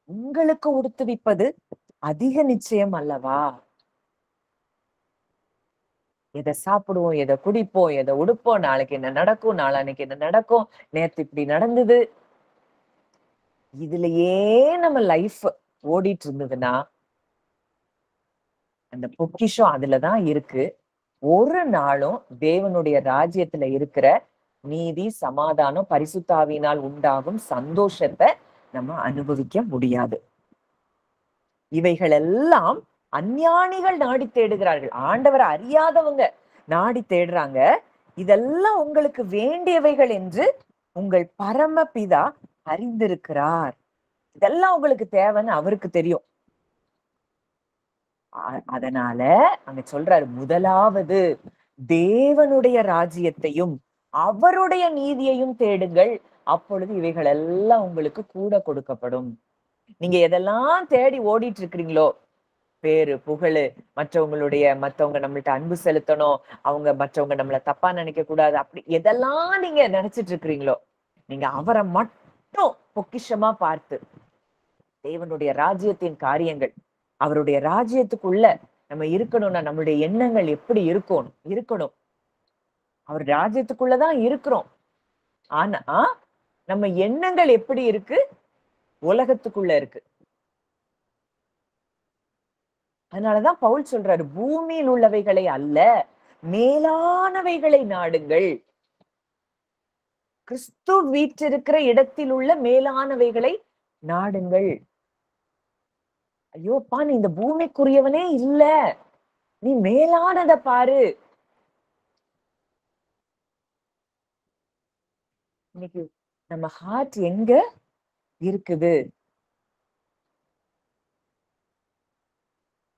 உங்களுக்கு உடுத்துவிப்பது அதிக நிச்சயம் அல்லவா? எத சாப்பிடுவோம், எத குடிப்போம், எத உடுப்போம், நாளைக்கு என்ன நடக்கும், நாளான்னைக்கு என்ன நடக்கும், நேத்து இப்படி நடந்தது. இதுலயே நம்ம லைஃப் ஓடிட்டு இருந்ததுன்னா, அந்த பொக்கிஷம் அதுலதான் இருக்கு. ஒரு நாளும் தேவனுடைய ராஜ்யத்துல இருக்கிற நீதி, சமாதானம், பரிசுத்த ஆவியினால் உண்டாகும் சந்தோஷத்த நம்ம அனுபவிக்க முடியாது. இவைகள் எல்லாம் அஞ்ஞானிகள் நாடி தேடுகிறார்கள். ஆண்டவரை அறியாதவங்க நாடி தேடுறாங்க. இதெல்லாம் உங்களுக்கு வேண்டியவைகள் என்று உங்கள் பரமபிதா அறிந்திருக்கிறார். இதெல்லாம் உங்களுக்கு தேவைன்னு அவருக்கு தெரியும். அதனால அங்க சொல்றாரு, முதலாவது தேவனுடைய ராஜ்யத்தையும் அவருடைய நீதியையும் தேடுங்கள், அப்பொழுது இவைகள் எல்லாம் உங்களுக்கு கூட கொடுக்கப்படும். நீங்க எதெல்லாம் தேடி ஓடிட்டு இருக்கிறீங்களோ, பேரு, புகழு, மற்றவங்க நம்மள்ட்ட அன்பு செலுத்தணும், அவங்க மற்றவங்க நம்மள தப்பா நினைக்க கூடாது, அப்படி எதெல்லாம் நீங்க நினைச்சிட்டு இருக்கிறீங்களோ, நீங்க அவரை மட்டும் பொக்கிஷமா பார்த்து தேவனுடைய ராஜ்யத்தின் காரியங்கள், அவருடைய ராஜ்யத்துக்குள்ள நம்ம இருக்கணும்னா நம்மளுடைய எண்ணங்கள் எப்படி இருக்கணும். அவர் ராஜ்யத்துக்குள்ளதான் இருக்கிறோம். ஆனா நம்ம எண்ணங்கள் எப்படி இருக்கு? உலகத்துக்குள்ள இருக்கு. அதனாலதான் பவுல் சொல்றாரு, பூமியில் உள்ளவைகளை அல்ல, மேலானவைகளை நாடுங்கள். கிறிஸ்து வீற்றிருக்கிற இடத்தில் உள்ள மேலானவைகளை நாடுங்கள். ஐயோப்பா, நீ இந்த பூமிக்குரியவனே இல்ல, நீ மேலானத பாரு. இன்னைக்கு நம்ம ஹார்ட் எங்க இருக்குது?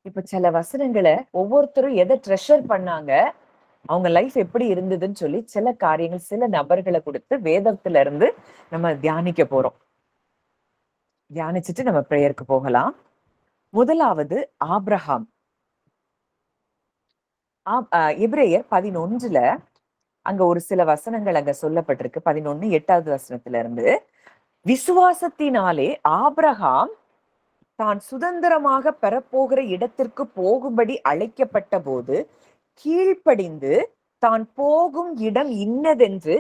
இப்ப சில வசனங்களை ஒவ்வொருத்தரும் எதை ட்ரெஷர் பண்ணாங்க, அவங்க லைஃப் எப்படி இருந்ததுன்னு சொல்லி சில காரியங்கள், சில நபர்களை கொடுத்து வேதத்துல இருந்து நம்ம தியானிக்க போறோம். தியானிச்சுட்டு நம்ம பிரேயருக்கு போகலாம். முதலாவது ஆபிரகாம். எபிரேயர் 11ல அங்க ஒரு சில வசனங்கள் அங்க சொல்லப்பட்டிருக்கு. 11 8வது வசனத்துல இருந்து, விசுவாசத்தினாலே ஆபிரகாம் தான் சுதந்திரமாக பெறப்போகிற இடத்திற்கு போகும்படி அழைக்கப்பட்ட போது கீழ்ப்படிந்து தான் போகும் இடம் இன்னதென்று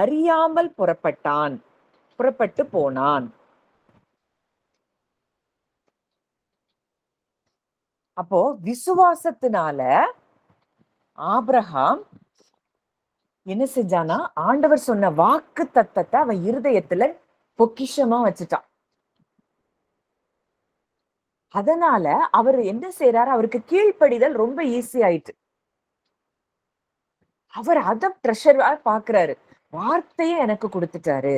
அறியாமல் புறப்பட்டு போனான். அப்போ விசுவாசத்தினால ஆபிரகாம் என்ன செஞ்சானா, ஆண்டவர் சொன்ன வாக்கு தத்தத்தை அவன் இருதயத்துல பொக்கிஷமா வச்சுட்டான். அதனால அவர் என்ன செய்யறாரு, அவருக்கு கீழ்ப்படிதல் ரொம்ப ஈஸி ஆயிட்டு. அவர் அத ட்ரெஷரா பாக்குறாரு. வார்த்தையை எனக்கு கொடுத்துட்டாரு,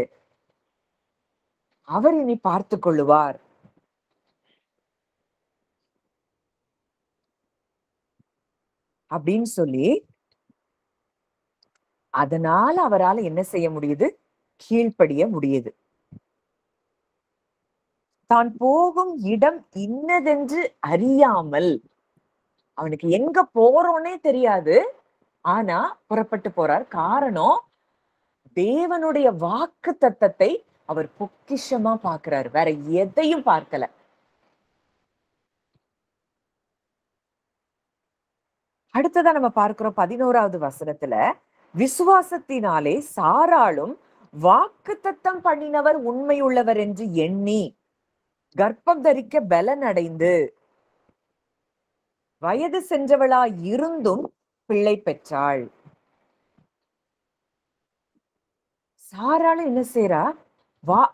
அவர் இனி பார்த்து கொள்ளுவார் அப்படின்னு சொல்லி, அதனால அவரால் என்ன செய்ய முடியுது, கீழ்ப்படிய முடியுது. தான் போகும் இடம் இன்னதென்று அறியாமல், அவனுக்கு எங்க போறோன்னே தெரியாது, ஆனா புறப்பட்டு போறார். காரணம், தேவனுடைய வாக்கு தத்தத்தை அவர் பொக்கிஷமா பாக்குறாரு, வேற எதையும் பார்க்கல. அடுத்ததா நம்ம பார்க்கிறோம் 11வது வசனத்துல, விசுவாசத்தினாலே சாராளும் வாக்கு தத்தம் பண்ணினவர் உண்மையுள்ளவர் என்று எண்ணி கர்ப்பம் தரிக்க பலன் அடைந்து வயது சென்றவளாய் இருந்தும் பிள்ளை பெற்றாள். சாராளும் என்ன செய்யறா,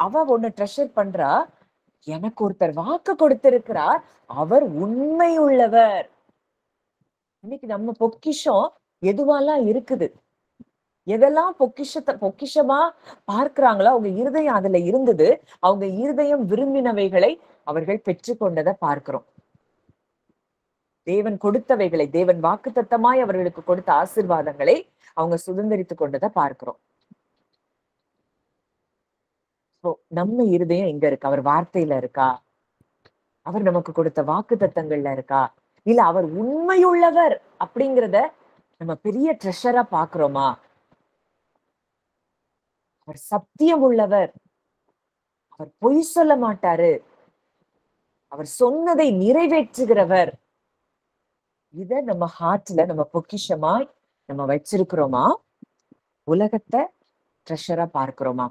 அவ ஒண்ணு ட்ரெஷர் பண்றா, எனக்கு ஒருத்தர் வாக்கு கொடுத்திருக்கிறார், அவர் உண்மை உள்ளவர். இன்னைக்கு நம்ம பொக்கிஷம் எதுவெல்லாம் இருக்குது, எதெல்லாம் பொக்கிஷமா பார்க்கிறாங்களோ அவங்க இருதயம் அதுல இருந்தது, அவங்க இருதயம் விரும்பினவைகளை அவர்கள் பெற்றுக்கொண்டதை பார்க்கிறோம். தேவன் கொடுத்தவைகளை, தேவன் வாக்குத்தத்தமாய் அவர்களுக்கு கொடுத்த ஆசீர்வாதங்களை அவங்க சுதந்திரித்து கொண்டதை பார்க்கிறோம். நம்ம இருதயம் எங்க இருக்கு? அவர் வார்த்தையில இருக்கா? அவர் நமக்கு கொடுத்த வாக்கு தத்தங்கள்ல இருக்கா? இல்ல அவர் உண்மையுள்ளவர் அப்படிங்கிறத நம்ம பெரிய ட்ரெஷரா பாக்குறோமா? அவர் சத்தியம் உள்ளவர். அவர் பொய் சொல்ல மாட்டாரு. அவர் சொன்னதை நிறைவேற்றுகிறவர். இத நம்ம ஹார்ட்ல நம்ம பொக்கிஷமாய் நம்ம வச்சிருக்கிறோமா? உலகத்தை ட்ரெஷரா பார்க்கிறோமா?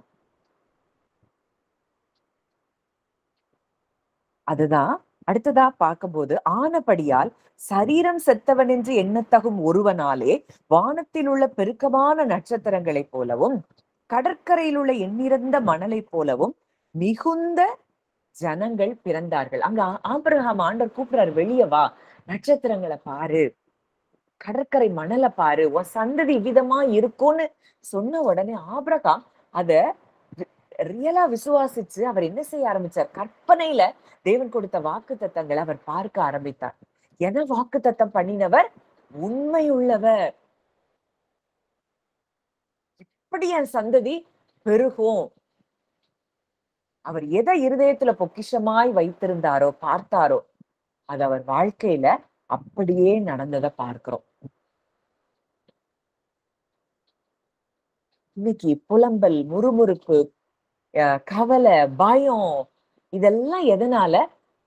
அதுதான் அடுத்ததா பார்க்கும்போது, ஆனபடியால் சரீரம் செத்தவன் என்று எண்ணத்தகும் ஒருவனாலே வானத்தில் உள்ள பெருக்கமான நட்சத்திரங்களைப் போலவும் கடற்கரையில் உள்ள எண்ணிறந்த மணலைப் போலவும் மிகுந்த ஜனங்கள் பிறந்தார்கள். அங்க ஆபிரகாம் ஆண்டவர் கூப்பிடுறாரு, வெளியே வா, நட்சத்திரங்களை பாரு, கடற்கரை மணலை பாரு, உன் சந்ததி விதமா இருக்கும்னு சொன்ன உடனே ஆபிரகாம் அத ரியலா விசுவாசிச்சு அவர் என்ன செய்ய ஆரம்பிச்சார்? கற்பனையில தேவன் கொடுத்த வாக்கு தத்தங்களை அவர் பார்க்க ஆரம்பித்தார். என வாக்கு தத்தம் பண்ணினவர் உண்மை உள்ளவர். இப்படி என் சந்ததி பெருகும். அவர் எதை இருதயத்துல பொக்கிஷமாய் வைத்திருந்தாரோ, பார்த்தாரோ, அது அவர் வாழ்க்கையில அப்படியே நடந்ததை பார்க்கிறோம். இன்னைக்கு புலம்பல், முறுமுறுப்பு, கவலை, பயம், இதெல்லாம் எதனால?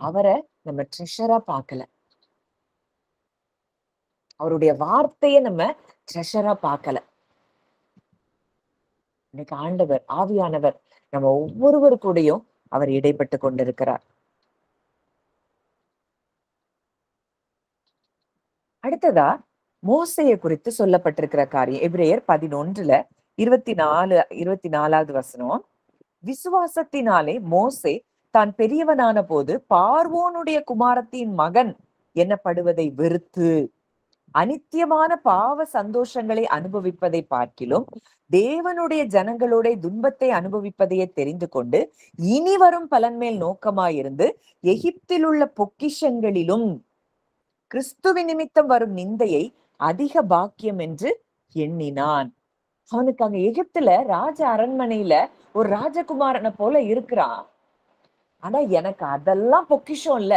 அவரை நம்ம ட்ரெஷரா பார்க்கல. அவருடைய வார்த்தையை நம்ம ட்ரெஷரா பார்க்கல. இன்னைக்கு ஆண்டவர் ஆவியானவர் நம்ம ஒவ்வொருவரு கூடயும் அவர் இடைப்பட்டு கொண்டிருக்கிறார். அடுத்ததா மோசையை குறித்து சொல்லப்பட்டிருக்கிற காரியம் எபிரேயர் 11 24வது வசனம். விசுவாசத்தினாலே மோசே தான் பெரியவனான போது பார்வோனுடைய குமாரத்தின் மகன் எனப்படுவதை வெறுத்து அனித்தியமான பாவ சந்தோஷங்களை அனுபவிப்பதை பார்க்கிலும் தேவனுடைய ஜனங்களோட துன்பத்தை அனுபவிப்பதையே தெரிந்து கொண்டு இனி வரும் பலன் மேல் நோக்கமாயிருந்து எகிப்தில் உள்ள பொக்கிஷங்களிலும் கிறிஸ்துவின் நிமித்தம் வரும் நிந்தையை அதிக பாக்கியம் என்று எண்ணினான். அவனுக்கு அங்க எகிப்துல ராஜ அரண்மனையில ஒரு ராஜகுமாரனை போல இருக்கிறான். ஆனா எனக்கு அதெல்லாம் பொக்கிஷம் இல்ல.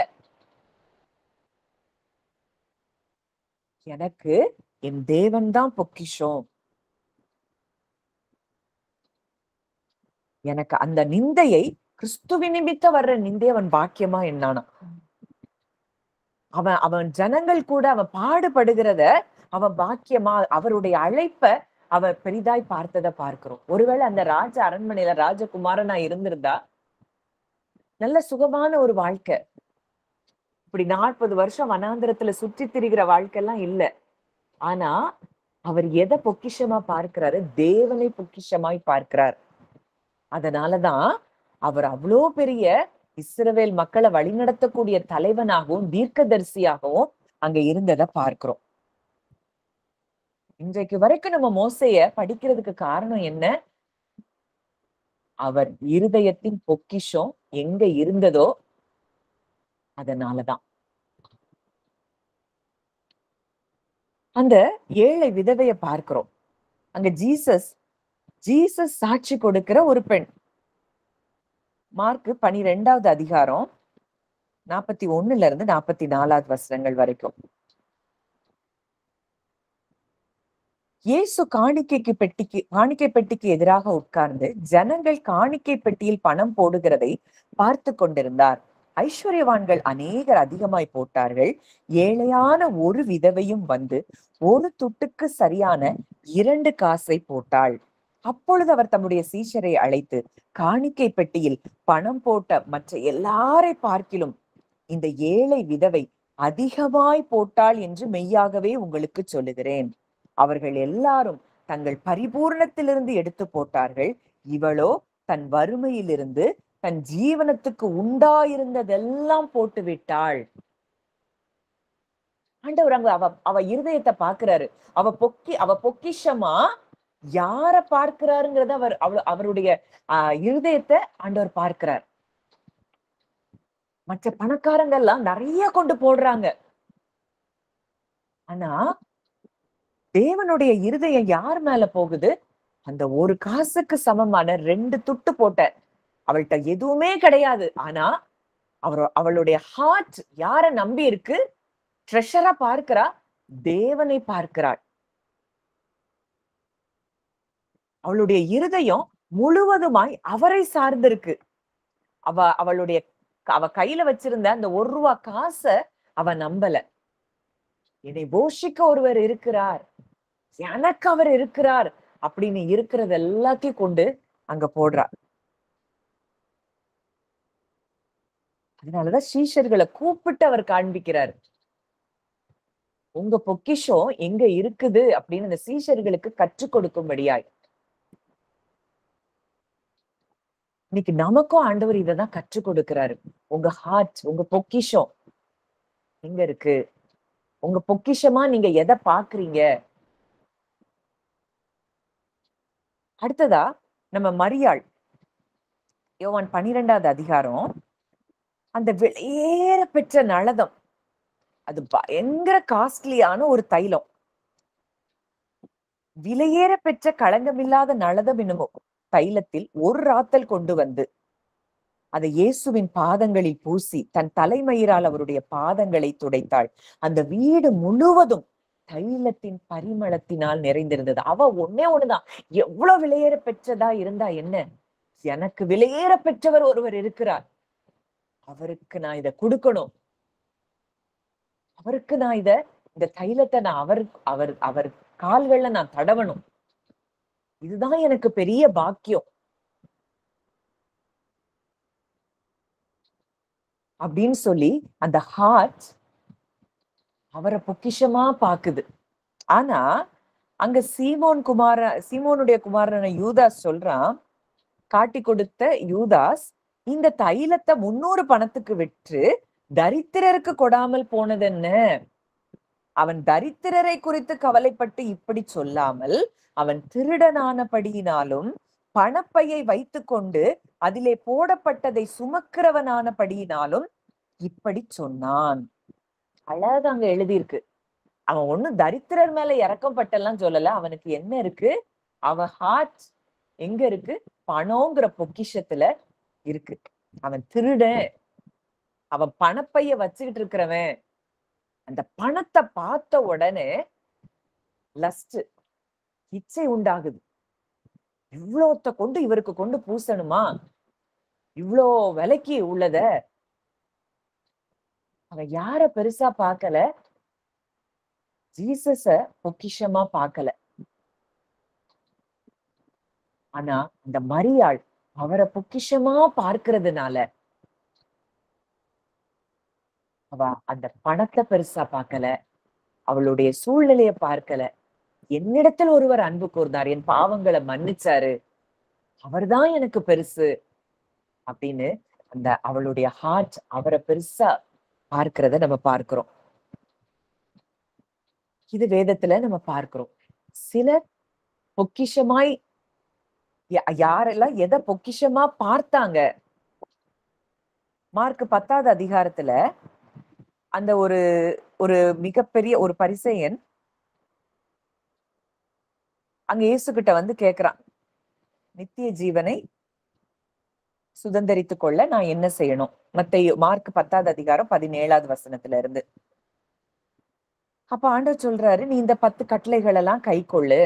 எனக்கு என் தேவன் தான் பொக்கிஷம். எனக்கு அந்த நிந்தையை, கிறிஸ்துவின் நிமித்தம் வர்ற நிந்தையை அவன் பாக்கியமா எண்ணானா. அவன் ஜனங்கள் கூட அவன் பாடுபடுகிறத அவன் பாக்கியமா, அவருடைய அழைப்ப அவன் பெரிதாய் பார்த்ததை பார்க்கிறோம். ஒருவேளை அந்த ராஜ அரண்மனையில ராஜகுமாரனா இருந்திருந்தா நல்ல சுகமான ஒரு வாழ்க்கை. இப்படி 40 வருஷம் வனாந்திரத்துல சுற்றி திரிகிற வாழ்க்கை எல்லாம் இல்ல. ஆனா அவர் எதை பொக்கிஷமா பார்க்கிறாரு? தேவனை பொக்கிஷமாய் பார்க்கிறார். அதனாலதான் அவர் அவ்வளோ பெரிய இஸ்ரவேல் மக்களை வழிநடத்தக்கூடிய தலைவனாகவும் தீர்க்கதரிசியாகவும் அங்க இருந்ததை பார்க்கிறோம். இன்றைக்கு வரைக்கும் நம்ம மோசைய படிக்கிறதுக்கு காரணம் என்ன? அவர் இருதயத்தின் பொக்கிஷம் எங்க இருந்ததோ அதனாலதான். அந்த ஏழை விதவைய பார்க்கிறோம். அங்க ஜீசஸ் சாட்சி கொடுக்கிற ஒரு பெண். மார்க் 12வது அதிகாரம் 41 44 வசனங்கள் வரைக்கும். இயேசு காணிக்கை பெட்டிக்கு எதிராக உட்கார்ந்து ஜனங்கள் காணிக்கை பெட்டியில் பணம் போடுகிறதை பார்த்து கொண்டிருந்தார். ஐஸ்வர்யவான்கள் அநேகர் அதிகமாய் போட்டார்கள். ஏழையான ஒரு விதவையும் வந்து ஒரு துட்டுக்கு சரியான 2 காசை போட்டாள். அப்பொழுது அவர் தம்முடைய சீஷரை அழைத்து, காணிக்கை பெட்டியில் பணம் போட்ட மற்ற எல்லாரை பார்க்கிலும் இந்த ஏழை விதவை அதிகமாய் போட்டாள் என்று மெய்யாகவே உங்களுக்கு சொல்லுகிறேன். அவர்கள் எல்லாரும் தங்கள் பரிபூர்ணத்திலிருந்து எடுத்து போட்டார்கள். இவளோ தன் வறுமையிலிருந்து தன் ஜீவனத்துக்கு உண்டாயிருந்ததெல்லாம் போட்டு விட்டாள். ஆண்டவர் அங்க அவ இருதயத்தை பார்க்கிறாரு. அவ பொக்கிஷமா யார பார்க்கிறாருங்கிறத அவருடைய இருதயத்தை ஆண்டவர் பார்க்கிறார். மற்ற பணக்காரங்க எல்லாம் நிறைய கொண்டு போடுறாங்க. ஆனா தேவனுடைய இருதயம் யார் மேல போகுது? அந்த ஒரு காசுக்கு சமமான 2 துட்டு போட்ட அவள்கிட்ட எதுவுமே கிடையாது. ஆனா அவளுடைய ஹார்ட் யார நம்பி இருக்கு? ட்ரெஷரா பார்க்கிறா, தேவனை பார்க்கிறாள். அவளுடைய இருதயம் முழுவதுமாய் அவரை சார்ந்திருக்கு. அவ கையில வச்சிருந்த அந்த 1 ரூபா காச அவ நம்பல. என்னை போஷிக்க ஒருவர் இருக்கிறார், எனக்கு அவர் இருக்கிறார் அப்படின்னு இருக்கிறது எல்லாத்தையும் கொண்டு அங்க போடுறா. அதனாலதான் சீஷர்களை கூப்பிட்டு அவர் காண்பிக்கிறார். உங்க பொக்கிஷம் எங்க இருக்குது அப்படின்னு அந்த சீஷர்களுக்கு கற்றுக் கொடுக்கும்படியாய். இன்னைக்கு நமக்கும் ஆண்டவர் இததான் கற்றுக் கொடுக்கிறாரு. உங்க ஹார்ட், உங்க பொக்கிஷம் எங்க இருக்கு? உங்க பொக்கிஷமா நீங்க எதை பாக்குறீங்க? அடுத்ததா நம்ம மரியாள், யோவான் 12வது அதிகாரம், அந்த வெளியேற பெற்ற நளதம், அது பயங்கர காஸ்ட்லியான ஒரு தைலம். விலையேற பெற்ற களங்கமில்லாத நளதம் என்னும் தைலத்தில் ஒரு ராத்தல் கொண்டு வந்து அதை இயேசுவின் பாதங்களில் பூசி தன் தலைமயிரால் அவருடைய பாதங்களை துடைத்தாள். அந்த வீடு முழுவதும் தைலத்தின் பரிமளத்தினால் நிறைந்திருந்தது. அவ ஒன்னே ஒண்ணுதான், எவ்வளவு விலையேற பெற்றதா இருந்தா என்ன, எனக்கு விலையேற பெற்றவர் ஒருவர் இருக்கிறார், அவருக்கு நான் இதை கொடுக்கணும், அவருக்கு நான் இந்த தைலத்தை நான் அவர் அவர் கால்கள்ல நான் தடவணும், இதுதான் எனக்கு பெரிய பாக்கியம் அப்படின்னு சொல்லி அந்த ஹார்ட் அவரை பொக்கிஷமா பாக்குது. ஆனா அங்க சீமோனுடைய குமாரன யூதாஸ் சொல்றான், காட்டி கொடுத்த யூதாஸ் இந்த தைலத்தை 300 பணத்துக்கு விற்று தரித்திரருக்கு கொடாமல் போனது என்ன? அவன் தரித்திரரை குறித்து கவலைப்பட்டு இப்படி சொல்லாமல், அவன் திருடனானபடியினாலும் பணப்பையை வைத்து கொண்டு அதிலே போடப்பட்டதை சுமக்கிறவனானபடியினாலும் இப்படி சொன்னான். அழகா அங்க எழுதியிருக்கு. அவன் ஒண்ணும் தரித்திரர் மேல இறக்கம் பட்டெல்லாம் சொல்லல. அவனுக்கு என்ன இருக்கு? அவன் ஹார்ட் எங்க இருக்கு? பணங்கிற பொக்கிஷத்துல இருக்கு. அவன் திருடன், அவன் பணப்பைய வச்சுக்கிட்டு இருக்கிறவன். அந்த பணத்தை பார்த்த உடனே லஸ்ட், இச்சை உண்டாகுது. இவ்வளோத்த கொண்டு இவருக்கு கொண்டு பூசணுமா? இவ்வளோ விலைக்கு உள்ளத. அவன் யார பெருசா பார்க்கல, ஜீசஸ பொக்கிஷமா பார்க்கல. ஆனா அந்த மரியாள் அவரை பொக்கிஷமா பார்க்கிறதுனால அவ அந்த பணத்தை பெருசா பார்க்கல, அவளுடைய சூழ்நிலைய பார்க்கல. என்னிடத்தில் ஒருவர் அன்பு கூர்ந்தார், என் பாவங்களை மன்னிச்சாரு, அவர்தான் எனக்கு பெருசு அப்படின்னு அந்த அவளுடைய ஹார்ட் அவரை பெருசா பார்க்கிறத நம்ம பார்க்கிறோம். இது வேதத்துல நம்ம பார்க்கிறோம். சிலர் பொக்கிஷமாய் யாரெல்லாம் எதை பொக்கிஷமா பார்த்தாங்க? மார்க் 10வது அதிகாரத்துல அந்த ஒரு ஒரு மிகப்பெரிய ஒரு பரிசேயன் அங்க இயேசு கிட்ட வந்து கேக்குறான், நித்திய ஜீவனை சுதந்தரித்துக் கொள்ள நான் என்ன செய்யணும்? மார்க் 10வது அதிகாரம் 17வது வசனத்துல இருந்து. அப்ப ஆண்டவர் சொல்றாரு, நீ இந்த 10 கட்டளைகள் எல்லாம் கை கொள்ளு.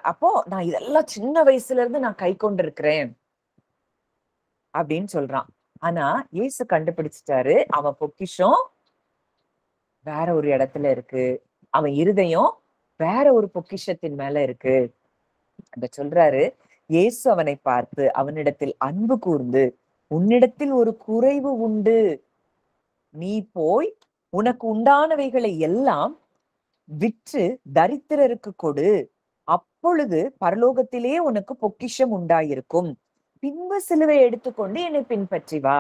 அப்போ நான் இதெல்லாம் சின்ன வயசுல இருந்து நான் கை கொண்டிருக்கிறேன் அப்படின்னு சொல்றான். ஆனா இயேசு கண்டுபிடிச்சிட்டாரு, அவன் பொக்கிஷம் வேற ஒரு இடத்துல இருக்கு, அவன் இருதயம் வேற ஒரு பொக்கிஷத்தின் மேல இருக்கு. அங்க சொல்றாரு, இயேசு அவனை பார்த்து அவனிடத்தில் அன்பு கூர்ந்து, உன்னிடத்தில் ஒரு குறைவு உண்டு, நீ போய் உனக்கு உண்டானவைகளை எல்லாம் விற்று தரித்திரருக்கு கொடு, அப்பொழுது பரலோகத்திலே உனக்கு பொக்கிஷம் உண்டாயிருக்கும், பின்பு சிலுவை எடுத்துக்கொண்டு என்னை பின்பற்றி வா.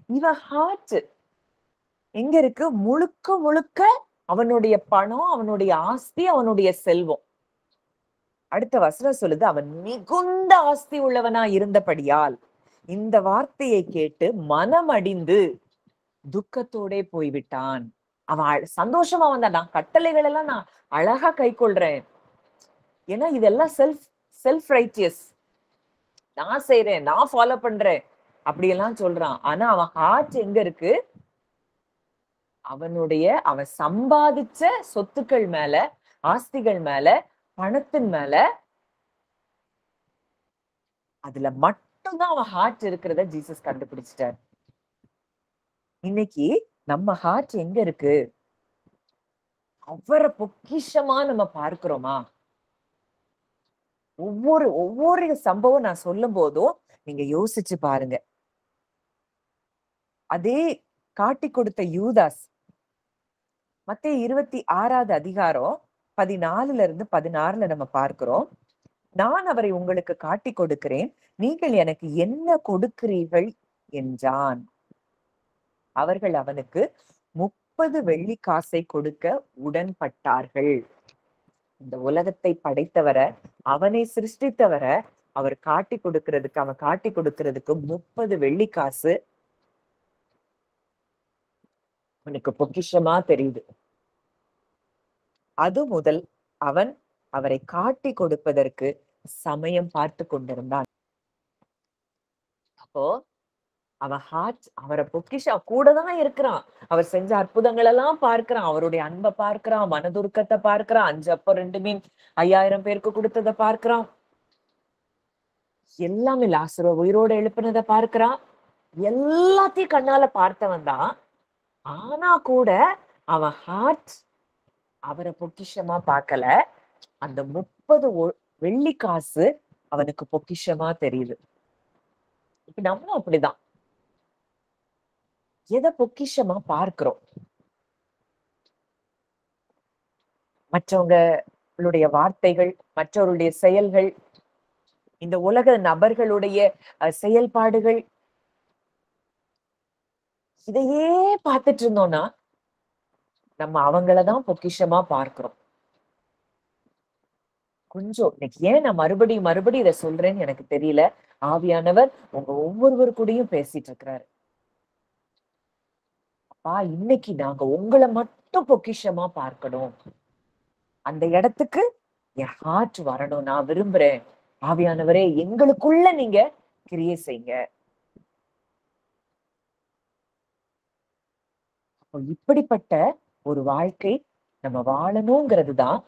இவன் ஹார்ட் எங்க இருக்கு? முழுக்க முழுக்க அவனுடைய பணம், அவனுடைய ஆஸ்தி, அவனுடைய செல்வம். அடுத்த வசனம் சொல்லுது, அவன் மிகுந்த ஆஸ்தி உள்ளவனா இருந்தபடியால் இந்த வார்த்தையை கேட்டு மனமடிந்து துக்கத்தோட போய்விட்டான். அவன் சந்தோஷமா வந்தான், நான் கட்டளைகள் எல்லாம் நான் அழகா கை கொள்றேன், ஏன்னா இதெல்லாம் செல்ஃப் ரைட்டியஸ், நான் செய்யறேன், நான் ஃபாலோ பண்றேன் அப்படியெல்லாம் சொல்றான். ஆனா அவன் ஹார்ட் எங்க இருக்கு? அவன் சம்பாதிச்ச சொத்துக்கள் மேல, ஆஸ்திகள் மேல, பணத்தின் மேல அதுல மட்டும்தான் அவன் ஹார்ட் இருக்கிறத ஜீசஸ் கண்டுபிடிச்சிட்டார். இன்னைக்கு நம்ம ஹார்ட் எங்க இருக்கு? அவரை பொக்கிஷமா நம்ம பார்க்கிறோமா? ஒவ்வொரு ஒவ்வொரு சம்பவம் நான் சொல்லும் போதும் நீங்க யோசிச்சு பாருங்க. அதே காட்டிக் கொடுத்த யூதாஸ், மத்தேயு 26வது அதிகாரம் 14ல இருந்து 16ல நம்ம பார்க்கிறோம். நான் அவரை உங்களுக்கு காட்டிக் கொடுக்கிறேன், நீங்கள் எனக்கு என்ன கொடுக்கிறீர்கள் என்றான். அவர்கள் அவனுக்கு 30 வெள்ளி காசை கொடுக்க உடன்பட்டார்கள். இந்த உலகத்தை படைத்தவரை, அவனை சிருஷ்டித்தவரை அவர் அவன் காட்டி கொடுக்கிறதுக்கு 30 வெள்ளி காசு அவனுக்கு பொக்கிஷமா தெரியுது. அது முதல் அவன் அவரை காட்டி கொடுப்பதற்கு சமயம் பார்த்து கொண்டிருந்தான். அப்போ அவன் அவரை கூட தான் இருக்கிறான். அவர் செஞ்ச அற்புதங்கள் எல்லாம் பார்க்கிறான். அவருடைய அன்பை பார்க்கிறான், மனதுருக்கத்தை பார்க்கிறான். 5 அப்பம் 2 மீன் 5000 பேருக்கு கொடுத்ததை பார்க்கிறான். எல்லாமே லாசரு உயிரோடு எழுப்பினதை பார்க்கிறான். எல்லாத்தையும் கண்ணால பார்த்தவன் தான். ஆனா கூட அவன் அவரை பொக்கிஷமா பார்க்கல. அந்த 30 வெள்ளி காசு அவனுக்கு பொக்கிஷமா தெரியுது. இப்ப நம்மளும் அப்படிதான். எதை பொக்கிஷமா பார்க்கிறோம்? மற்றவங்களுடைய வார்த்தைகள், மற்றவருடைய செயல்கள், இந்த உலக நபர்களுடைய செயல்பாடுகள், இதையே பார்த்துட்டு இருந்தோம்னா நம்ம அவங்களதான் பொக்கிஷமா பார்க்கிறோம். கொஞ்சம் இன்னைக்கு ஏன் நான் மறுபடியும் இதை சொல்றேன்னு எனக்கு தெரியல. ஆவியானவர் உங்க ஒவ்வொருவர் கூடயும் பேசிட்டு இருக்கிறாரு. அப்பா, இன்னைக்கு நாங்க உங்களை மட்டும் பொக்கிஷமா பார்க்கணும். அந்த இடத்துக்கு என் ஹார்ட் வரணும். நான் விரும்புறேன். ஆவியானவரே, எங்களுக்குள்ள நீங்க கிரியை செய்யுங்க. இப்படிப்பட்ட ஒரு வாழ்க்கை நம்ம வாழணுங்கிறது தான்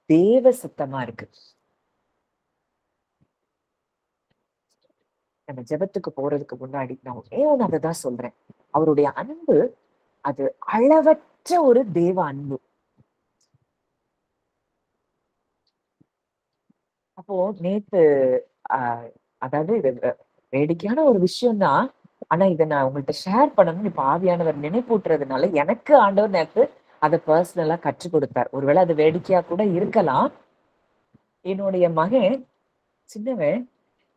தேவ சித்தமா இருக்கு. நம்ம ஜெபத்துக்கு போறதுக்கு முன்னாடி நான் ஒன்னே ஒண்ணு அததான் சொல்றேன். அவருடைய அன்பு அது அளவற்ற ஒரு தேவ அன்பு. அப்போ நேத்து அதாவது இது வேடிக்கையான ஒரு விஷயம்தான். ஆனா இதை நான் உங்கள்கிட்ட ஷேர் பண்ணணும்னு இப்ப ஆவியானவர் நினைப்பூட்டுறதுனால எனக்கு ஆண்டவர் நேத்து அதை பர்சனலா கற்றுக் கொடுத்தார். ஒருவேளை அது வேடிக்கையா கூட இருக்கலாம். என்னுடைய மகன் சின்னவன்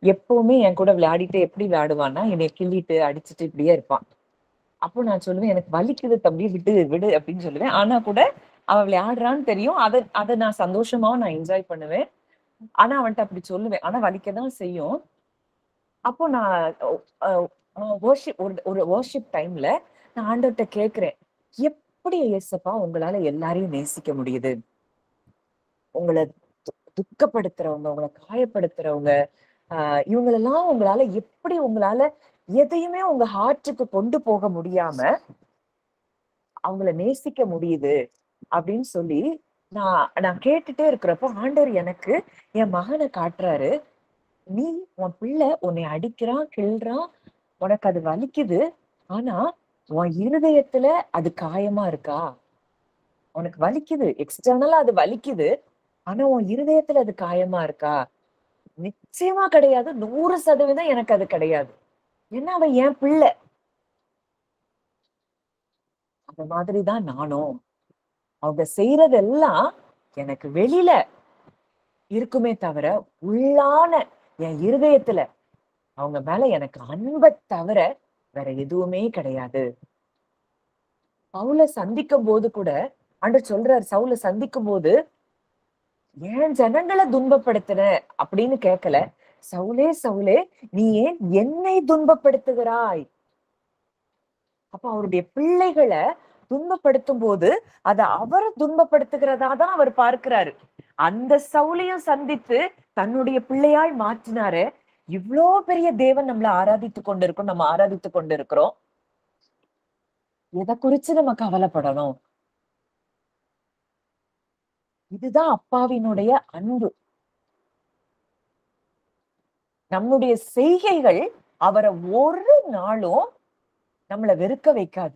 எப்பவுமே என் கூட விளையாடிட்டு எப்படி விளையாடுவான்னா, என்னை கிள்ளிட்டு அடிச்சுட்டு இப்படியே இருப்பான். அப்போ நான் சொல்லுவேன், எனக்கு வலிக்குது தம்பி, விட்டு விடு அப்படின்னு சொல்லுவேன். ஆனா கூட அவன் விளையாடுறான்னு தெரியும். அதை நான் சந்தோஷமாவும் நான் என்ஜாய் பண்ணுவேன். ஆனா அவன்கிட்ட அப்படி சொல்லுவேன். ஆனா வலிக்கதான் செய்யும். அப்போ நான் ஒரு வர்ஷிப் டைம்ல நான் ஆண்டவர்கிட்ட கேட்கிறேன், எப்படி இயேசப்பா உங்களால எல்லாரையும் நேசிக்க முடியுது? உங்களை துக்கப்படுத்துறவங்க, உங்களை காயப்படுத்துறவங்க, இவங்களெல்லாம் உங்களால எதையுமே உங்க ஹார்ட்டுக்கு கொண்டு போக முடியாம அவங்கள நேசிக்க முடியுது அப்படின்னு சொல்லி நான் கேட்டுட்டே இருக்கிறப்போ ஆண்டவர் எனக்கு என் மகனை காட்டுறாரு. நீ உன் பிள்ளை உன்னை அடிக்கிறான், கிள்றான், உனக்கு அது வலிக்குது. ஆனா உன் இருதயத்துல அது காயமா இருக்கா? உனக்கு வலிக்குது, எக்ஸ்டர்னலா அது வலிக்குது. ஆனா உன் இருதயத்துல அது காயமா இருக்கா? நிச்சயமா கிடையாது. 100% எனக்கு அது கிடையாது. ஏன்னா அவன் என் பிள்ளை. அந்த மாதிரிதான் நானும். அவங்க செய்யறதெல்லாம் எனக்கு வெளியில இருக்குமே தவிர, உள்ளான என் இருதயத்துல அவங்க மேல எனக்கு அன்பை தவிர வேற எதுவுமே கிடையாது. பவுல சந்திக்கும் போது கூட ஆண்டவர் சொல்றாரு, சவுல சந்திக்கும் போது ஏன் ஜனங்களை துன்பப்படுத்துற அப்படின்னு கேட்கல. சவுலே சவுலே, நீ ஏன் என்னை துன்பப்படுத்துகிறாய்? அப்ப அவருடைய பிள்ளைகளை துன்பப்படுத்தும் போது அதை அவரை துன்பப்படுத்துகிறதா தான் அவர் பார்க்கிறாரு. அந்த சவுலையும் சந்தித்து தன்னுடைய பிள்ளையாய் மாற்றினாரு. இவ்வளோ பெரிய தேவன் நம்மள நம்ம ஆராதித்து கொண்டிருக்கிறோம். எதை குறிச்சு நம்ம கவலைப்படணும்? இதுதான் அப்பாவினுடைய அன்பு. நம்முடைய செய்கைகள் அவரை ஒரு நாளும் நம்மள வெறுக்க வைக்காது.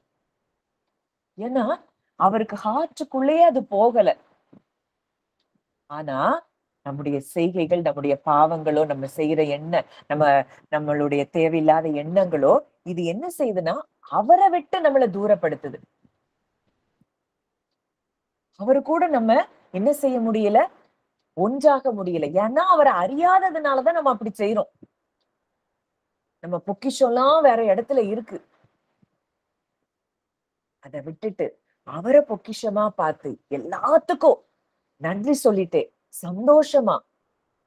ஏன்னா அவருக்கு ஹார்ட்டுக்குள்ளேயே அது போகல. ஆனா நம்முடைய செய்கைகள், நம்முடைய பாவங்களோ, நம்ம செய்யற நம்மளுடைய தேவையில்லாத எண்ணங்களோ, இது என்ன செய்யுதுன்னா அவரை விட்டு நம்மள தூரப்படுத்துது. அவரு கூட நம்ம என்ன செய்ய முடியல? ஒன்றாக முடியல. ஏன்னா அவரை அறியாததுனாலதான் நம்ம அப்படி செய்யறோம். நம்ம பொக்கிஷம்லாம் வேற இடத்துல இருக்கு. அதை விட்டுட்டு அவரை பொக்கிஷமா பார்த்து எல்லாத்துக்கும் நன்றி சொல்லிட்டு சந்தோஷமா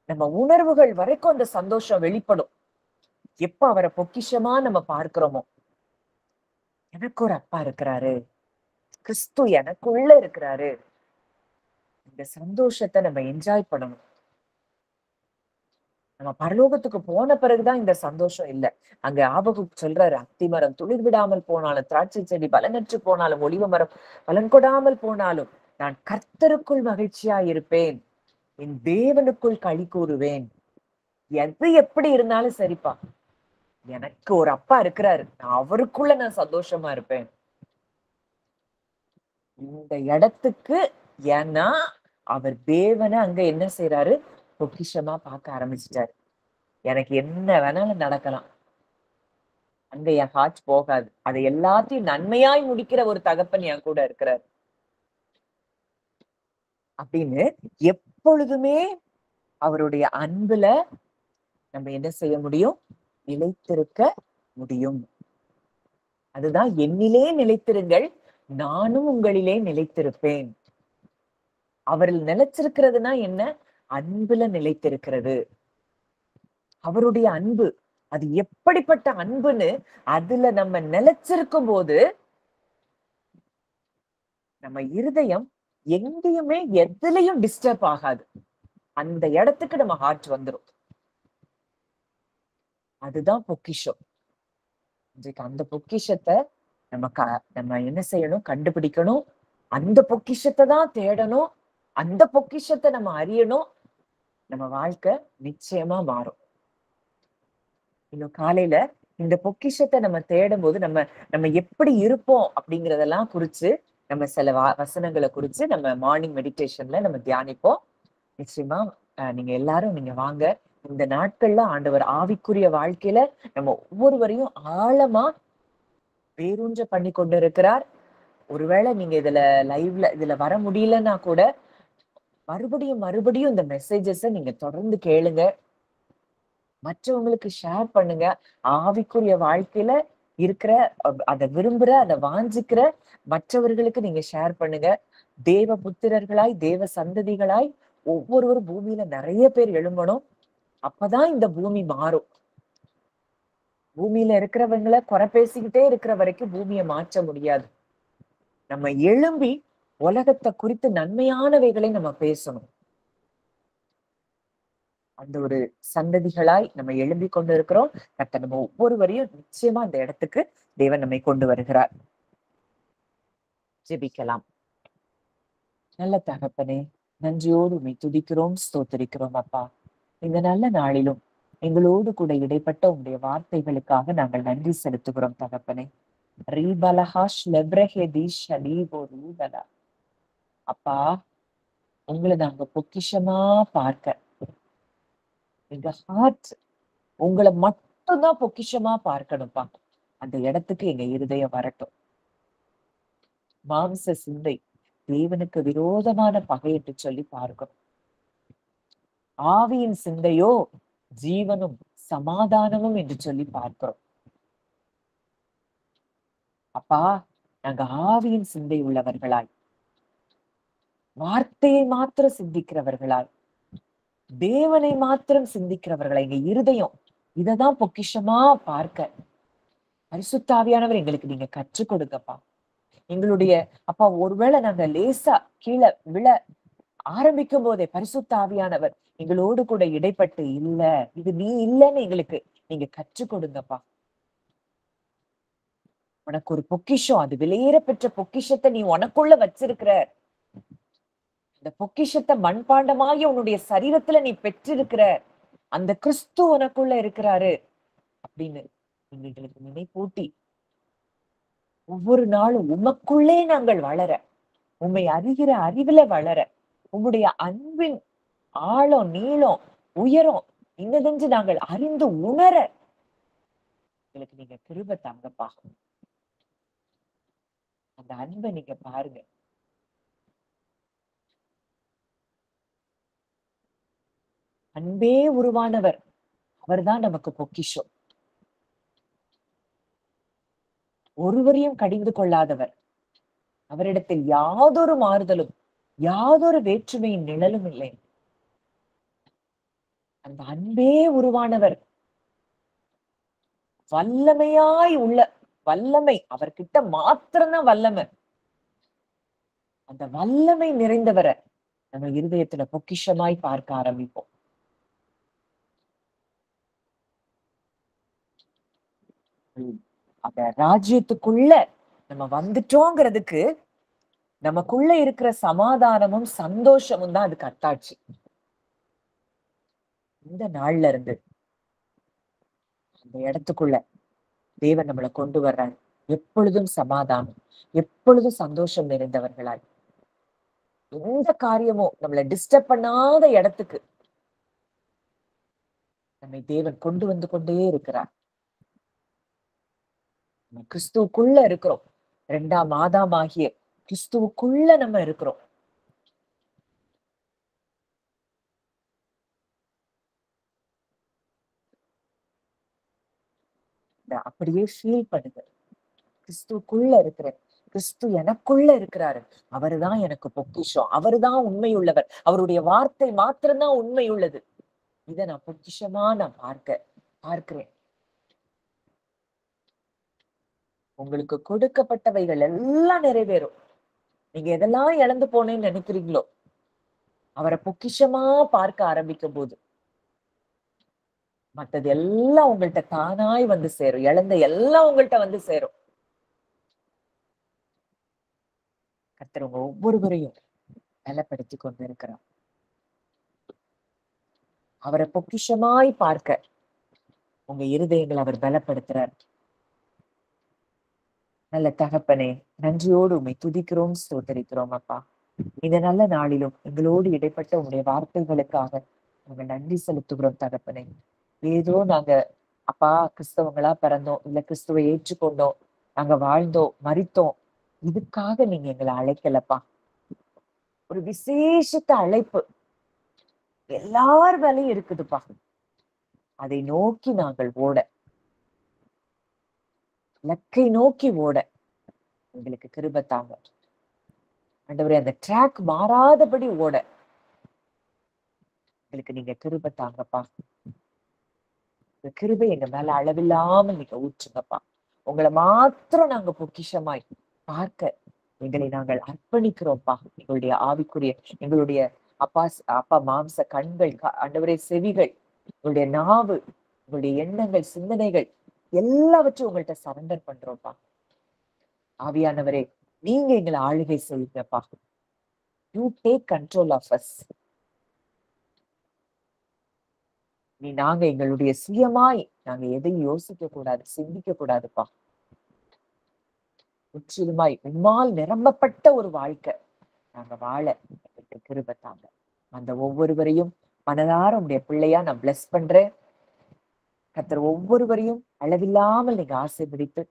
நம்ம உணர்வுகள் வரைக்கும் அந்த சந்தோஷம் வெளிப்படும். எப்ப அவரை பொக்கிஷமா நம்ம பார்க்கிறோமோ, எனக்கு ஒரு அப்பா இருக்கிறாரு, கிறிஸ்து எனக்குள்ள இருக்கிறாரு, இந்த சந்தோஷத்தை நம்ம என்ஜாய் பண்ணணும். நம்ம பரலோகத்துக்கு போன பிறகுதான் இந்த சந்தோஷம் இல்ல. அங்க ஆபகுக் சொல்றாரு, அத்திமரம் துளிர் விடாமல் போனாலும், திராட்சை செடி பலனற்று போனாலும், ஒலிவ மரம் பலன் கொடாமல் போனாலும், நான் கர்த்தருக்குள் மகிழ்ச்சியா இருப்பேன், என் தேவனுக்குள் களி கூறுவேன். எது எப்படி இருந்தாலும் சரிப்பா, எனக்கு ஒரு அப்பா இருக்கிறாரு, நான் அவருக்குள்ள நான் சந்தோஷமா இருப்பேன். இந்த இடத்துக்கு ஏன்னா அவர் தேவனை அங்க என்ன செய்யறாரு? பொக்கிஷமா பார்க்க ஆரம்பிச்சிட்டாரு. எனக்கு என்ன வேணாலும் நடக்கலாம், அங்க என் ஹார்ட் போகாது. அதை எல்லாத்தையும் நன்மையாய் முடிக்கிற ஒரு தகப்பன் என் கூட இருக்கிறார் அப்படின்னு எப்பொழுதுமே அவருடைய அன்புல நம்ம என்ன செய்ய முடியும்? நிலைத்திருக்க முடியும். அதுதான் என்னிலே நிலைத்திருங்கள், நானும் உங்களிலே நிலைத்திருப்பேன். அவரில் நிலைச்சிருக்கிறதுனா என்ன? அன்புல நிலைத்திருக்கிறது. அவருடைய அன்பு அது எப்படிப்பட்ட அன்புன்னு அதுல நம்ம நிலைச்சிருக்கும் போது நம்ம இருதயம் எங்கேயுமே எதுலயும் டிஸ்டர்ப் ஆகாது. அந்த இடத்துக்கு நம்ம ஹார்ட் வந்துரும். அதுதான் பொக்கிஷம். அந்த பொக்கிஷத்தை நம்ம என்ன செய்யணும்? கண்டுபிடிக்கணும். அந்த பொக்கிஷத்தை தான் தேடணும். அந்த பொக்கிஷத்தை நம்ம அறியணும். நம்ம வாழ்க்கை நிச்சயமா மாறும். இன்னும் காலையில இந்த பொக்கிஷத்தை நம்ம தேடும் போது நம்ம எப்படி இருப்போம் அப்படிங்கறதெல்லாம் குறிச்சு நம்ம சில வசனங்களை குறிச்சு நம்ம மார்னிங் மெடிடேஷன்ல நம்ம தியானிப்போம். நிச்சயமா நீங்க எல்லாரும் நீங்க வாங்க. இந்த நாட்கள்ல ஆண்டவர் ஆவிக்குரிய வாழ்க்கையில நம்ம ஒவ்வொருவரையும் ஆழமா வேரூன்ற பண்ணி கொண்டு இருக்கிறார். ஒருவேளை நீங்க இதுல வர முடியலன்னா கூட மறுபடியும் இந்த மெசேஜஸ நீங்க தொடர்ந்து கேளுங்க, மற்றவங்களுக்கு ஷேர் பண்ணுங்க. ஆவிக்குரிய வாழ்க்கையில இருக்கிற அதை விரும்புற, அதை வாஞ்சிக்கிற மற்றவர்களுக்கு நீங்க ஷேர் பண்ணுங்க. தேவ புத்திரர்களாய், தேவ சந்ததிகளாய் ஒவ்வொருவரும் பூமியில நிறைய பேர் எழும்பணும். அப்பதான் இந்த பூமி மாறும். பூமியில இருக்கிறவங்களை குறை பேசிக்கிட்டே இருக்கிற வரைக்கும் பூமியை மாற்ற முடியாது. நம்ம எழும்பி உலகத்தை குறித்து நன்மையானவைகளை நம்ம பேசணும். அந்த ஒரு சந்ததிகளாய் நம்ம எழும்பி கொண்டு இருக்கிறோம். கர்த்தர் நம்ம ஒவ்வொருவரையும் நிச்சயமா அந்த இடத்துக்கு தேவன் நம்மை கொண்டு வருகிறார். ஜெபிக்கலாம். நல்ல தகப்பனே, நன்றியோடு உம்மை துதிக்கிறோம், ஸ்தோத்திரிக்கிறோம் அப்பா. இந்த நல்ல நாளிலும் எங்களோடு கூட இடைப்பட்ட உங்களுடைய வார்த்தைகளுக்காக நாங்கள் நன்றி செலுத்துகிறோம் தகப்பனே. அப்பா, உங்களை நாங்க பொக்கிஷமா பார்க்க எங்க ஹார்ட் உங்களை மட்டும்தான் பொக்கிஷமா பார்க்கணும்ப்பா. அந்த இடத்துக்கு எங்க இருதயம் வரட்டும். மாம்ச சிந்தை தேவனுக்கு விரோதமான பகை என்று சொல்லி பார்க்கணும். ஆவியின் சிந்தையோ ஜீவனும் சமாதானமும் என்று சொல்லி பார்க்கிறோம். அப்பா, நாங்க ஆவியின் சிந்தை உள்ளவர்களாய், வார்த்தையை மாத்திரம் சிந்திக்கிறவர்களாய், தேவனை மாத்திரம் சிந்திக்கிறவர்களாய், எங்க இருதயம் இததான் பொக்கிஷமா பார்க்க பரிசுத்த ஆவியானவர் எங்களுக்கு நீங்க கற்றுக் கொடுங்கப்பா. எங்களுடைய அப்பா, ஒருவேளை நாங்க லேசா கீழே விழ ஆரம்பிக்கும் போதே பரிசுத்த ஆவியானவர் எங்களோடு கூட இடைப்பட்டு இல்ல, இது நீ இல்லைன்னு எங்களுக்கு நீங்க கற்றுக் கொடுங்கப்பா. உனக்கு ஒரு பொக்கிஷம், அது வெளியேற பெற்ற பொக்கிஷத்தை நீ உனக்குள்ள வச்சிருக்கிற. இந்த பொக்கிஷத்தை மண்பாண்டமாகி உன்னுடைய சரீரத்துல நீ பெற்றிருக்கிற. அந்த கிறிஸ்து உனக்குள்ள இருக்கிறாரு அப்படின்னு நீங்க எங்களுக்கு நினைப்பூட்டி ஒவ்வொரு நாளும் உமக்குள்ளே நாங்கள் வளர, உம்மை அறிகிற அறிவுல வளர, உம்முடைய அன்பின் ஆழம், நீளம், உயரம் இன்னதென்று நாங்கள் அறிந்து உணர எங்களுக்கு நீங்க கிருபை தாங்கப்பா. அந்த அன்பை நீங்க பாருங்க. அன்பே உருவானவர், அவர்தான் நமக்கு பொக்கிஷம். ஒருவரையும் கடிந்து கொள்ளாதவர், அவரிடத்தில் யாதொரு மாறுதலும் யாதொரு வேற்றுமையின் நிழலும் இல்லை. அந்த அன்பே உருவானவர், வல்லமையாய் உள்ள வல்லமை அவர்கிட்ட மாத்திரம்தான் வல்லமை. அந்த வல்லமை நிறைந்தவரை நம்ம இருதயத்துல பொக்கிஷமாய் பார்க்க ஆரம்பிப்போம். அந்த ராஜ்யத்துக்குள்ள நம்ம வந்துட்டோங்கிறதுக்கு நமக்குள்ள இருக்கிற சமாதானமும் சந்தோஷமும் தான் அதுக்கு அத்தாட்சி. இந்த நாள்ல இருந்து அந்த இடத்துக்குள்ள தேவன் நம்மளை கொண்டு வர்றாரு. எப்பொழுதும் சமாதானம், எப்பொழுதும் சந்தோஷம் நிறைந்தவர்களாய், எந்த காரியமும் நம்மளை டிஸ்டர்ப் பண்ணாத இடத்துக்கு நம்மை தேவன் கொண்டு வந்து கொண்டே இருக்கிறார். நம்ம கிறிஸ்துவுக்குள்ள இருக்கிறோம். 2ஆம் ஆதாமாகிய கிறிஸ்துவுக்குள்ள நம்ம இருக்கிறோம். அப்படியே ஃபீல் பண்ணுங்க. கிறிஸ்துவுக்குள்ள இருக்கிறேன், கிறிஸ்து எனக்குள்ள இருக்கிறாரு, அவருதான் எனக்கு பொக்கிஷம், அவருதான் உண்மை உள்ளவர், அவருடைய வார்த்தை மாத்திரம்தான் உண்மை உள்ளது. இதை நான் பொக்கிஷமா நான் பார்க்கிறேன். உங்களுக்கு கொடுக்கப்பட்டவைகள் எல்லாம் நிறைவேறும். நீங்க எதெல்லாம் இழந்து போனேன்னு நினைக்கிறீங்களோ, அவரை பொக்கிஷமா பார்க்க ஆரம்பிக்கும் போது மத்தது எல்லாம் உங்கள்கிட்ட தானாய் வந்து சேரும். இழந்த எல்லாம் உங்கள்கிட்ட வந்து சேரும். கர்த்தர் உங்க ஒவ்வொருவரையும் பலப்படுத்தி கொண்டு இருக்கிறார். அவரை பொக்கிஷமாய் பார்க்க உங்க இருதயங்களை அவர் பலப்படுத்துறார். நல்ல தகப்பனே, நன்றியோடு உண்மை துதிக்கிறோம், ஸ்தோத்தரிக்கிறோம் அப்பா. இந்த நல்ல நாளிலும் எங்களோடு இடைப்பட்ட உங்களுடைய வார்த்தைகளுக்காக நாங்கள் நன்றி செலுத்துகிறோம் தகப்பனே. ஏதோ நாங்க அப்பா கிறிஸ்தவங்களா பிறந்தோம், இல்ல கிறிஸ்துவை ஏற்றுக்கொண்டோம், நாங்க வாழ்ந்தோம், மரித்தோம், இதுக்காக நீங்க எங்களை அழைக்கலப்பா. ஒரு விசேஷத்த அழைப்பு எல்லார் வேலையும் இருக்குதுப்பா. அதை நோக்கி நாங்கள் ஓட, இலக்கை நோக்கி ஓட எங்களுக்கு கிருபை தாங்க ஆண்டவரே. அந்த ட்ராக் மாறாதபடி ஓட எங்களுக்கு நீங்க கிருபை தாங்கப்பா. இந்த கிருபை எங்க மேல அளவில்லாமல் நீங்க ஊற்றுங்கப்பா. உங்களை மாத்திரம் நாங்க பொக்கிஷமாய் பார்க்க எங்களை நாங்கள் அர்ப்பணிக்கிறோம்ப்பா. எங்களுடைய ஆவிக்குரிய, எங்களுடைய அப்பா மாம்ச கண்கள், ஆண்டவரே செவிகள், உங்களுடைய நாவு, உங்களுடைய எண்ணங்கள், சிந்தனைகள் எல்லாவற்றையும் உங்கள்கிட்ட சரண்டர் பண்றோம்ப்பா. ஆவியானவரே, நீங்க எங்களை ஆளுகை செய்யுங்கப்பா. You take control of us. நாங்க எங்களுடைய சுயமாய் நாங்க எதையும் யோசிக்க கூடாது, சிந்திக்க கூடாதுப்பா. முற்றிலுமாய் உம்மால் நிரம்பப்பட்ட ஒரு வாழ்க்கை நாங்க வாழ கிருபை தாங்க. அந்த ஒவ்வொருவரையும் மனதார உடைய பிள்ளையா நான் பிளஸ் பண்றேன். கர்த்தர் ஒவ்வொருவரையும் அளவில்லாமல் நீங்க ஆசீர்வதித்து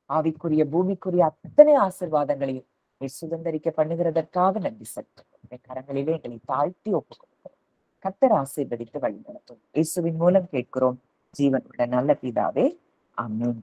ஆவிக்குரிய பூமிக்குரிய அத்தனை ஆசீர்வாதங்களையும் சுதந்திரிக்க பண்ணுகிறதற்காக நன்றி செலுத்தும். கரங்களிலே எங்களை தாழ்த்தி ஒப்புக்கொள்கிறோம். கர்த்தர் ஆசீர்வதித்து வழிநடத்தும். இயேசுவின் மூலம் கேட்கிறோம் ஜீவனுள்ள நல்ல பிதாவே, ஆமென்.